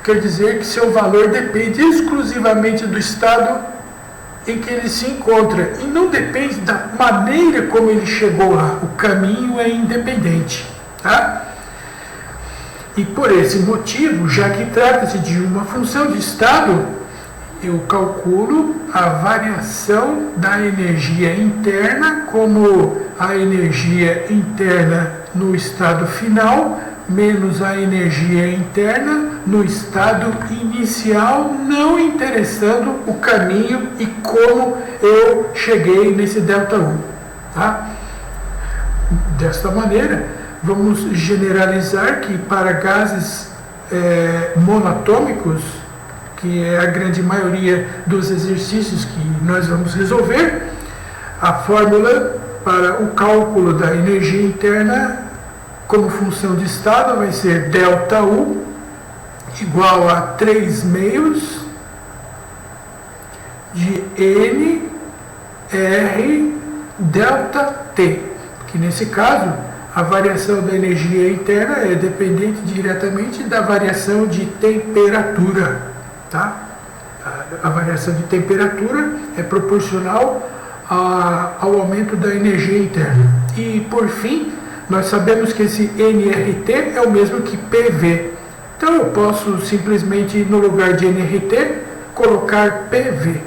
quer dizer que seu valor depende exclusivamente do estado em que ele se encontra, e não depende da maneira como ele chegou lá. O caminho é independente, tá? E por esse motivo, já que trata-se de uma função de estado, eu calculo a variação da energia interna como a energia interna no estado final menos a energia interna no estado inicial, não interessando o caminho e como eu cheguei nesse ΔU. Tá? Desta maneira, vamos generalizar que para gases monatômicos, que é a grande maioria dos exercícios que nós vamos resolver, a fórmula para o cálculo da energia interna como função de estado vai ser ΔU igual a 3 meios de N R ΔT, que nesse caso a variação da energia interna é dependente diretamente da variação de temperatura, tá? A variação de temperatura é proporcional ao aumento da energia interna. E por fim, nós sabemos que esse nRT é o mesmo que PV. Então eu posso simplesmente, no lugar de nRT, colocar PV.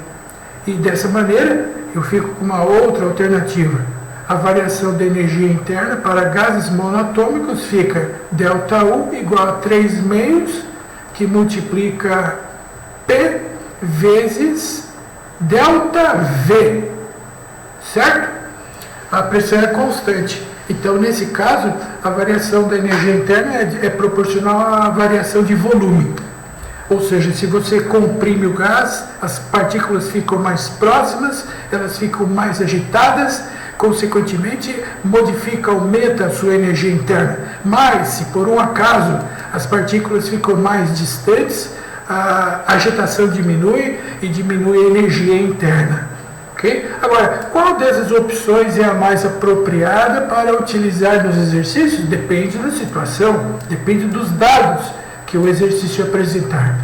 E dessa maneira eu fico com uma outra alternativa. A variação da energia interna para gases monatômicos fica ΔU igual a 3 meios, que multiplica P vezes ΔV. Certo? A pressão é constante. Então, nesse caso, a variação da energia interna é proporcional à variação de volume. Ou seja, se você comprime o gás, as partículas ficam mais próximas, elas ficam mais agitadas, consequentemente, aumenta a sua energia interna. Mas, se por um acaso as partículas ficam mais distantes, a agitação diminui e diminui a energia interna. Okay? Agora, qual dessas opções é a mais apropriada para utilizar nos exercícios? Depende da situação, depende dos dados que o exercício apresentar.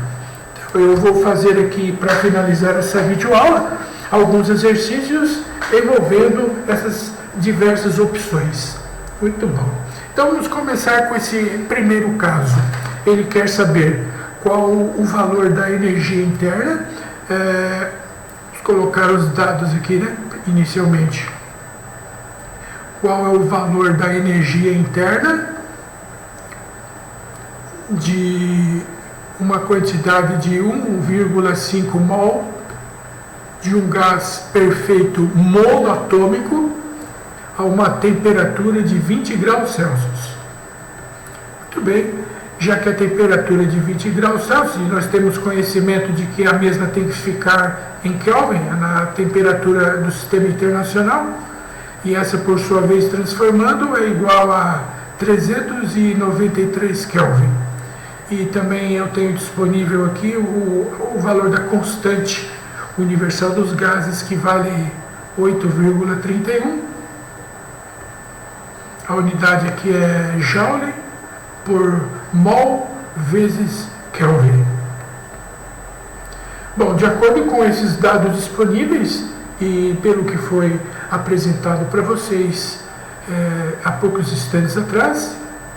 Então, eu vou fazer aqui, para finalizar essa videoaula, alguns exercícios envolvendo essas diversas opções. Muito bom. Então, vamos começar com esse primeiro caso. Ele quer saber qual o valor da energia interna. Colocar os dados aqui, né? Inicialmente. Qual é o valor da energia interna de uma quantidade de 1,5 mol de um gás perfeito monatômico a uma temperatura de 20 graus Celsius. Muito bem. Já que a temperatura é de 20 graus Celsius, e nós temos conhecimento de que a mesma tem que ficar em Kelvin, na temperatura do sistema internacional, e essa, por sua vez, transformando, é igual a 393 Kelvin. E também eu tenho disponível aqui o valor da constante universal dos gases, que vale 8,31. A unidade aqui é Joule por mol vezes Kelvin. Bom, de acordo com esses dados disponíveis e pelo que foi apresentado para vocês há poucos instantes atrás,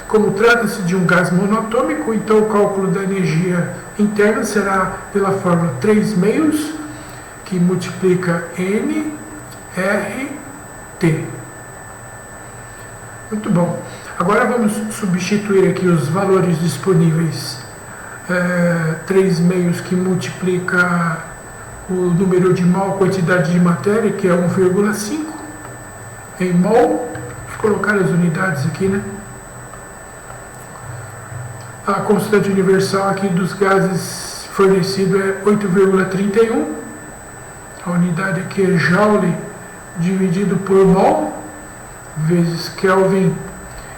como trata-se de um gás monatômico, então o cálculo da energia interna será pela fórmula 3 meios, que multiplica N, R, T. Muito bom. Agora vamos substituir aqui os valores disponíveis. 3 meios que multiplica o número de mol, quantidade de matéria, que é 1,5 em mol. Vou colocar as unidades aqui, né? A constante universal aqui dos gases fornecido é 8,31. A unidade aqui é Joule dividido por mol, vezes Kelvin.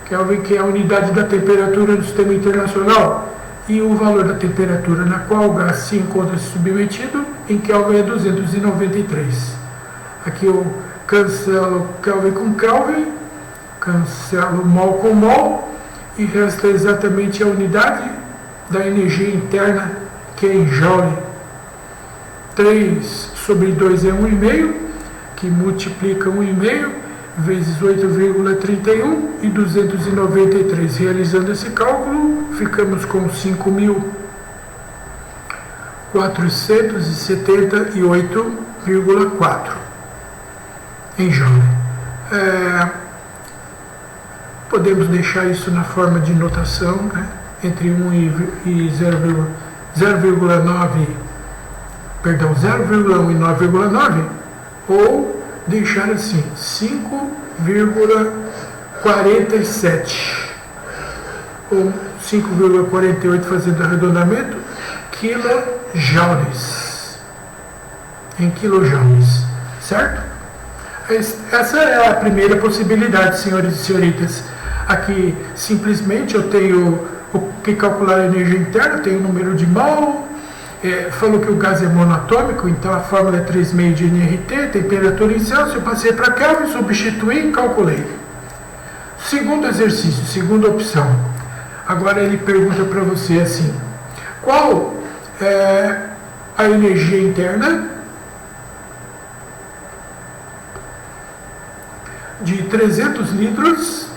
Kelvin, que é a unidade da temperatura do sistema internacional, e o valor da temperatura na qual o gás se encontra submetido, em Kelvin é 293. Aqui eu cancelo Kelvin com Kelvin, cancelo mol com mol, e resta exatamente a unidade da energia interna, que é em Joule. 3 sobre 2 é 1,5, que multiplica 1,5 vezes 8,31 e 293. Realizando esse cálculo, ficamos com 5.478,4 em Joule. Podemos deixar isso na forma de notação, né? Entre 1 e 0,9, perdão, 0,1 e 9,9, ou deixar assim, 5,47 ou 5,48, fazendo arredondamento, quilojoules, em quilojoules, certo? Essa é a primeira possibilidade, senhores e senhoritas. Aqui simplesmente eu tenho o que calcular a energia interna, tenho o número de mol, falou que o gás é monatômico, então a fórmula é 3,5 de nRT, temperatura em Celsius, eu passei para Kelvin, substituí e calculei. Segundo exercício, segunda opção. Agora ele pergunta para você assim: qual é a energia interna de 300 litros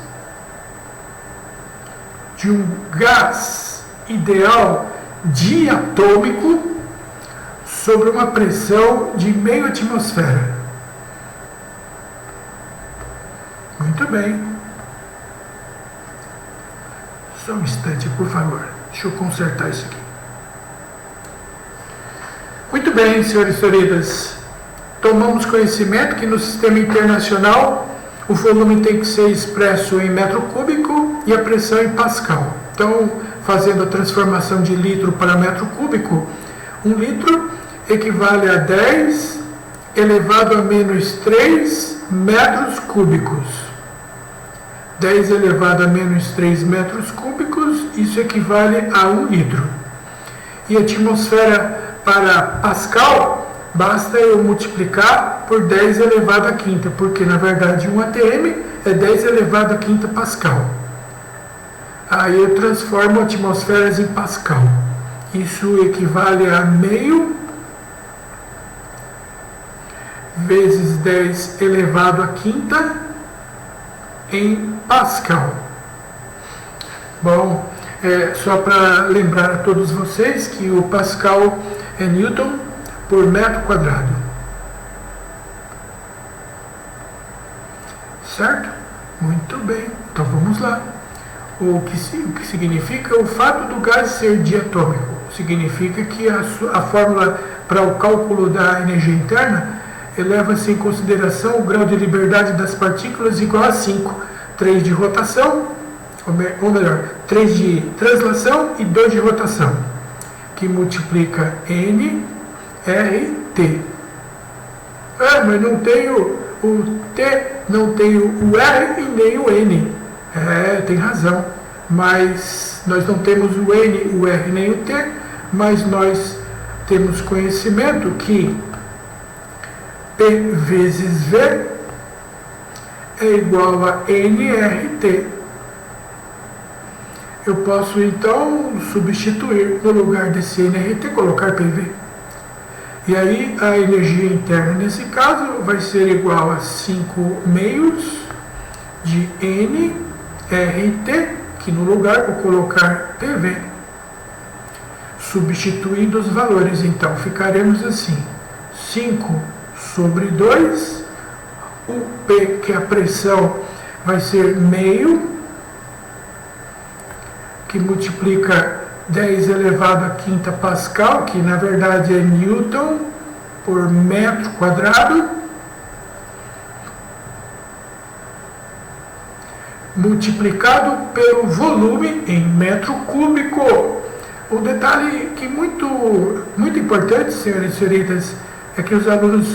de um gás ideal diatômico sobre uma pressão de meia atmosfera? Muito bem. Só um instante, por favor. Deixa eu consertar isso aqui. Muito bem, senhores e senhoritas. Tomamos conhecimento que no sistema internacional o volume tem que ser expresso em metro cúbico e a pressão em pascal. Então, fazendo a transformação de litro para metro cúbico, 1 litro equivale a 10 elevado a menos 3 metros cúbicos. 10 elevado a menos 3 metros cúbicos, isso equivale a 1 litro. E a atmosfera para pascal, basta eu multiplicar por 10 elevado a quinta, porque na verdade 1 atm é 10 elevado a quinta pascal. Aí eu transformo atmosferas em pascal. Isso equivale a meio vezes 10 elevado a quinta em pascal. Bom, só para lembrar a todos vocês que o pascal é Newton por metro quadrado. Certo? Muito bem. Então vamos lá. O que significa o fato do gás ser diatômico? Significa que a fórmula para o cálculo da energia interna eleva-se em consideração o grau de liberdade das partículas igual a 5. 3 de rotação, ou melhor, 3 de translação e 2 de rotação, que multiplica N, R, T. Mas não tenho o T, não tenho o R e nem o N. Tem razão, mas nós não temos o N, o R nem o T, mas nós temos conhecimento que P vezes V é igual a nRT. Eu posso então substituir no lugar desse nRT, colocar PV. E aí a energia interna nesse caso vai ser igual a 5 meios de nRT, que no lugar vou colocar PV. Substituindo os valores, então ficaremos assim: 5 sobre 2, o P, que é a pressão, vai ser meio, que multiplica 10 elevado a quinta pascal, que na verdade é Newton por metro quadrado, multiplicado pelo volume em metro cúbico. O detalhe que muito importante, senhores e senhoritas, é que os alunos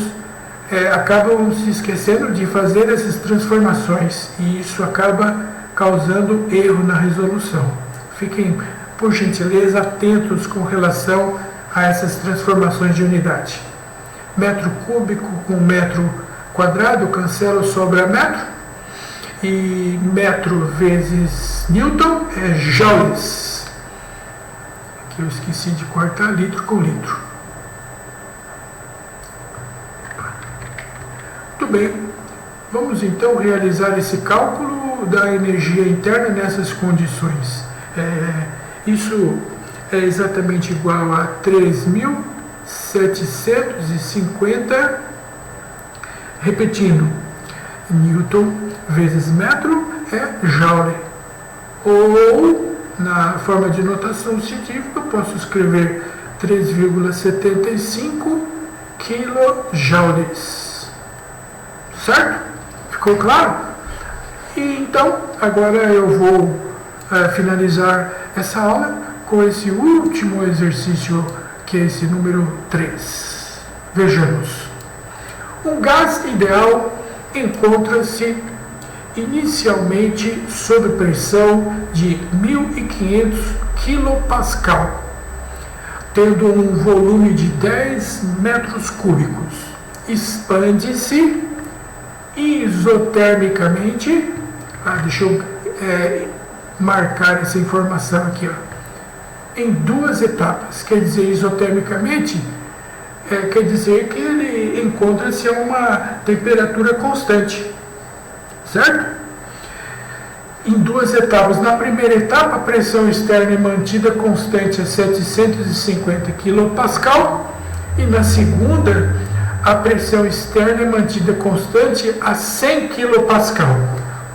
acabam se esquecendo de fazer essas transformações e isso acaba causando erro na resolução. Fiquem, por gentileza, atentos com relação a essas transformações de unidade. Metro cúbico com metro quadrado, cancela, sobra metro. E metro vezes Newton é joules. Aqui eu esqueci de cortar litro com litro. Muito bem. Vamos então realizar esse cálculo da energia interna nessas condições. Isso é exatamente igual a 3.750, repetindo, Newton vezes metro é joule. Ou, na forma de notação científica, eu posso escrever 3,75 quilojoules. Certo? Ficou claro? E então, agora eu vou finalizar essa aula com esse último exercício, que é esse número 3. Vejamos. Um gás ideal encontra-se inicialmente sob pressão de 1.500 kPa, tendo um volume de 10 metros cúbicos. Expande-se isotermicamente. Deixa eu marcar essa informação aqui, em duas etapas. Quer dizer, isotermicamente, quer dizer que ele encontra-se a uma temperatura constante, certo? Em duas etapas. Na primeira etapa, a pressão externa é mantida constante a 750 kPa, e na segunda, a pressão externa é mantida constante a 100 kPa.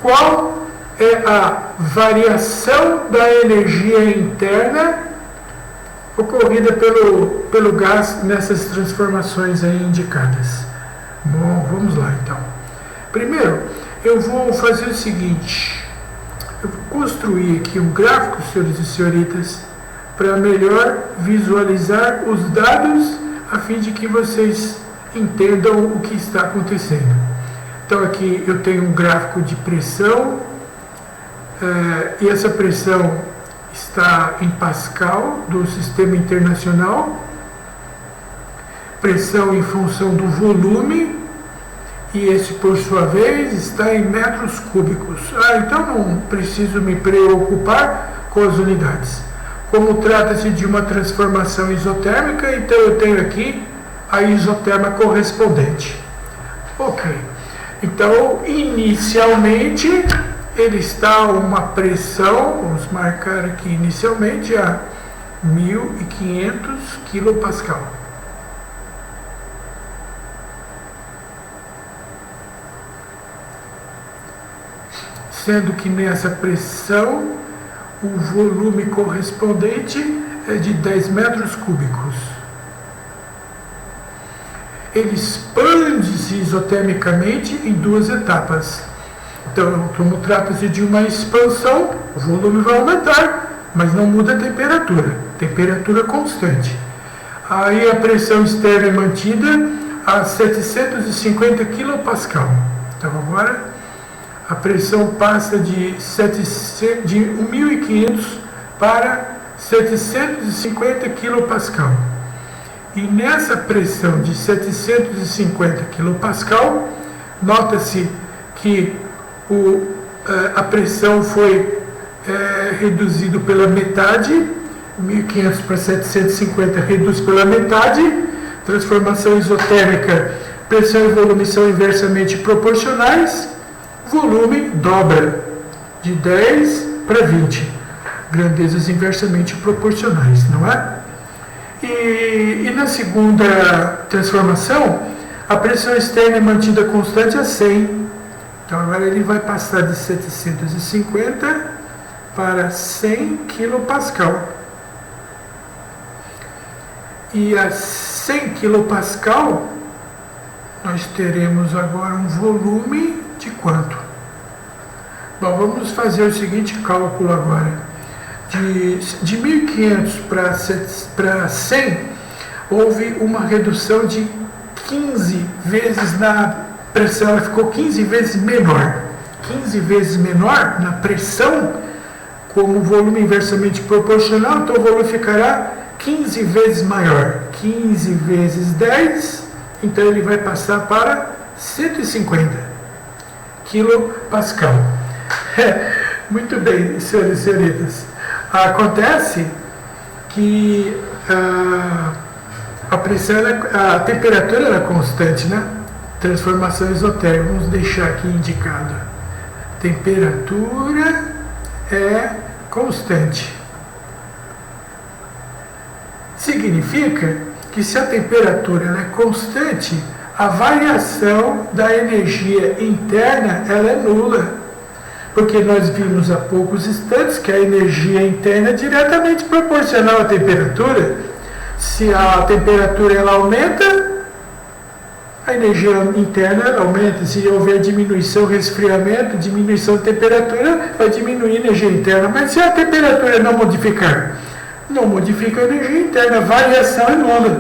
Qual é a variação da energia interna ocorrida pelo gás nessas transformações aí indicadas? Bom, vamos lá então. Primeiro, eu vou fazer o seguinte: eu vou construir aqui um gráfico, senhores e senhoritas, para melhor visualizar os dados, a fim de que vocês entendam o que está acontecendo. Então aqui eu tenho um gráfico de pressão, e essa pressão está em Pascal do sistema internacional, pressão em função do volume, e esse por sua vez está em metros cúbicos. Então não preciso me preocupar com as unidades. Como trata-se de uma transformação isotérmica, então eu tenho aqui a isoterma correspondente. Ok. Então, inicialmente, ele está a uma pressão, vamos marcar aqui inicialmente, a 1.500 kPa. Sendo que nessa pressão, o volume correspondente é de 10 metros cúbicos. Ele expande-se isotermicamente em duas etapas. Então, como trata-se de uma expansão, o volume vai aumentar, mas não muda a temperatura constante. Aí a pressão externa é mantida a 750 kPa. Então agora a pressão passa de 1.500 para 750 kPa. E nessa pressão de 750 kPa, nota-se que a pressão foi reduzida pela metade, 1.500 para 750 reduz pela metade. Transformação isotérmica, pressão e volume são inversamente proporcionais, volume dobra, de 10 para 20, grandezas inversamente proporcionais, não é? E na segunda transformação, a pressão externa é mantida constante a 100. Então agora ele vai passar de 750 para 100 kPa. E a 100 kPa nós teremos agora um volume de quanto? Bom, vamos fazer o seguinte cálculo agora. De 1500 para 100, houve uma redução de 15 vezes na pressão, ela ficou 15 vezes menor. 15 vezes menor na pressão, como volume inversamente proporcional, então o volume ficará 15 vezes maior. 15 vezes 10, então ele vai passar para 150 quilopascal. Muito bem, senhores e senhoritas. Acontece que a pressão, a temperatura é constante, né? Transformação isotérmica, vamos deixar aqui indicado. Temperatura é constante. Significa que se a temperatura ela é constante, a variação da energia interna ela é nula. Porque nós vimos há poucos instantes que a energia interna é diretamente proporcional à temperatura. Se a temperatura ela aumenta, a energia interna ela aumenta. Se houver diminuição, resfriamento, diminuição de temperatura, vai diminuir a energia interna. Mas se a temperatura não modificar, não modifica a energia interna, a variação é nula.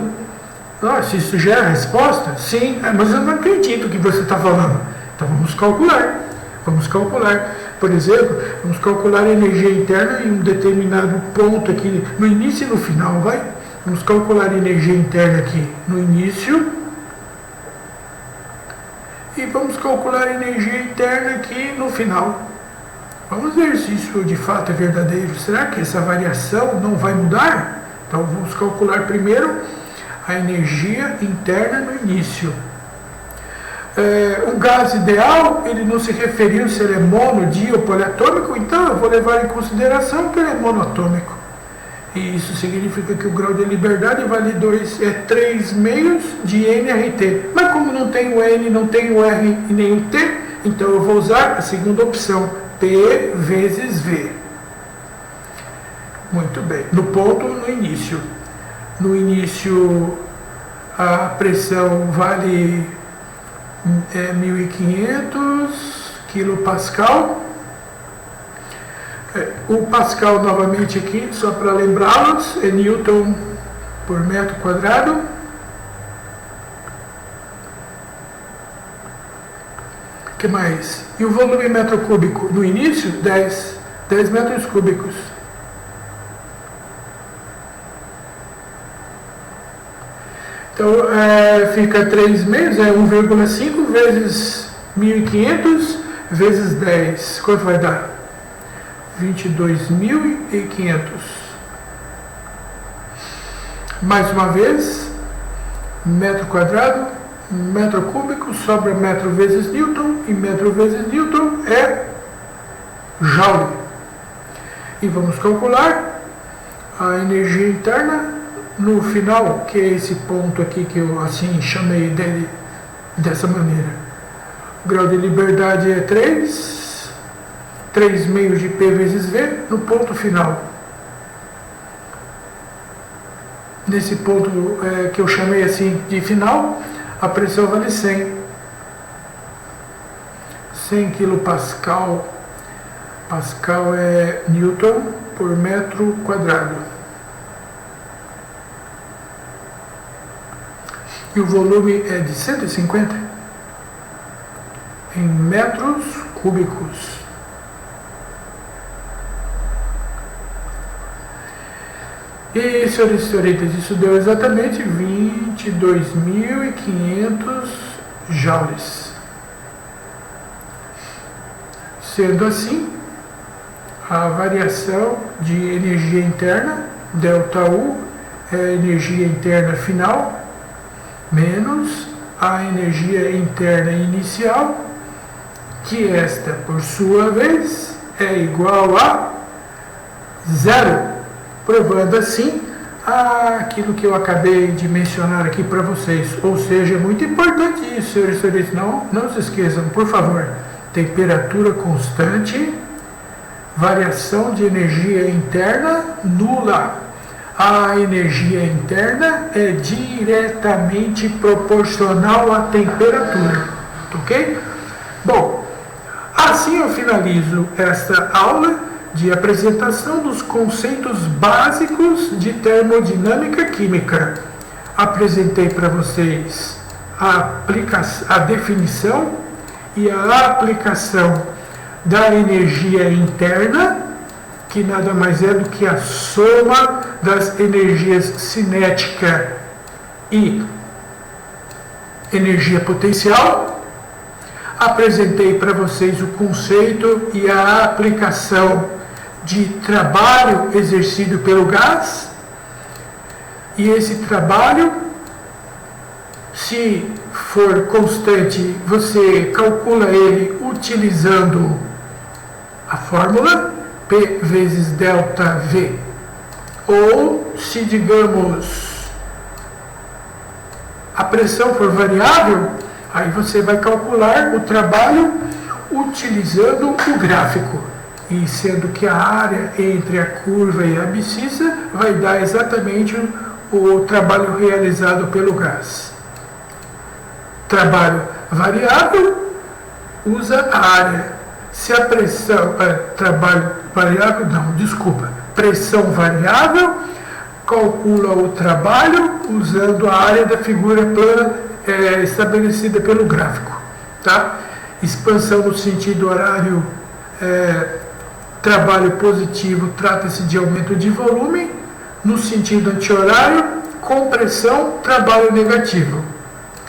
Nossa, isso já é a resposta? Sim, mas eu não acredito que você está falando. Então vamos calcular. Vamos calcular, por exemplo, vamos calcular a energia interna em um determinado ponto aqui, no início e no final, vai? Vamos calcular a energia interna aqui no início e vamos calcular a energia interna aqui no final. Vamos ver se isso de fato é verdadeiro. Será que essa variação não vai mudar? Então vamos calcular primeiro a energia interna no início. Um gás ideal, ele não se referiu se ele é mono, di ou poliatômico, então eu vou levar em consideração que ele é monoatômico. E isso significa que o grau de liberdade vale 3 meios de nRT. Mas como não tem o N, não tem o R e nem o T, então eu vou usar a segunda opção, P vezes V. Muito bem. No ponto, no início. No início, a pressão vale 1500 quilopascal. O pascal novamente aqui, só para lembrá-los, é Newton por metro quadrado. O que mais? E o volume metro cúbico? No início, 10 metros cúbicos. Então, fica 3 meios, 1,5 vezes 1.500 vezes 10. Quanto vai dar? 22.500. Mais uma vez, metro quadrado, metro cúbico, sobra metro vezes Newton, e metro vezes Newton é joule. E vamos calcular a energia interna no final, que é esse ponto aqui que eu assim chamei dele dessa maneira. O grau de liberdade é 3 meios de P vezes V no ponto final. Nesse ponto que eu chamei assim de final, a pressão vale 100 quilopascal. Pascal é Newton por metro quadrado. E o volume é de 150 em metros cúbicos. E, senhores e senhoritas, isso deu exatamente 22.500 joules. Sendo assim, a variação de energia interna, ΔU, é a energia interna final, menos a energia interna inicial, que esta, por sua vez, é igual a zero, provando assim aquilo que eu acabei de mencionar aqui para vocês. Ou seja, é muito importante isso, senhores e senhoritas, não se esqueçam, por favor, temperatura constante, variação de energia interna nula. A energia interna é diretamente proporcional à temperatura, ok? Bom, Assim eu finalizo esta aula de apresentação dos conceitos básicos de termodinâmica química. Apresentei para vocês a definição e a aplicação da energia interna, que nada mais é do que a soma das energias cinética e energia potencial. Apresentei para vocês o conceito e a aplicação de trabalho exercido pelo gás. E esse trabalho, se for constante, você calcula ele utilizando a fórmula P vezes delta V. Ou, se digamos, a pressão for variável, aí você vai calcular o trabalho utilizando o gráfico. E sendo que a área entre a curva e a abscissa vai dar exatamente o trabalho realizado pelo gás. Trabalho variável usa a área. Se a pressão, trabalho variável, não, desculpa, pressão variável, calcula o trabalho usando a área da figura plana estabelecida pelo gráfico. Tá? Expansão no sentido horário, trabalho positivo, trata-se de aumento de volume. No sentido anti-horário, compressão, trabalho negativo.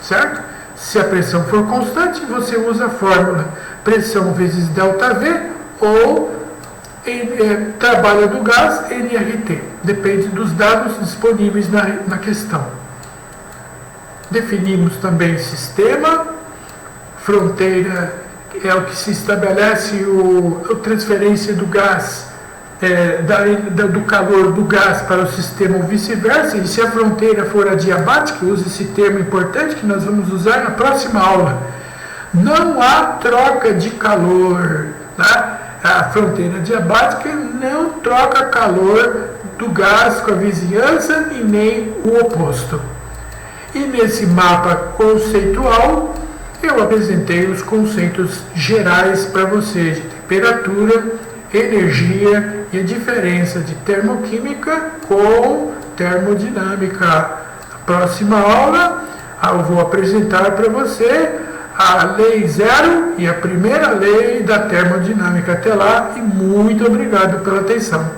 Certo? Se a pressão for constante, você usa a fórmula pressão vezes ΔV ou trabalho do gás, nRT. Depende dos dados disponíveis na questão. Definimos também sistema, fronteira é o que se estabelece a transferência do gás, do calor do gás para o sistema ou vice-versa. E se a fronteira for adiabática, use esse termo importante que nós vamos usar na próxima aula. Não há troca de calor. Tá? A fronteira adiabática não troca calor do gás com a vizinhança e nem o oposto. E nesse mapa conceitual, eu apresentei os conceitos gerais para você de temperatura, energia e a diferença de termoquímica com termodinâmica. Na próxima aula, eu vou apresentar para você a Lei Zero e a primeira lei da termodinâmica. Até lá e muito obrigado pela atenção.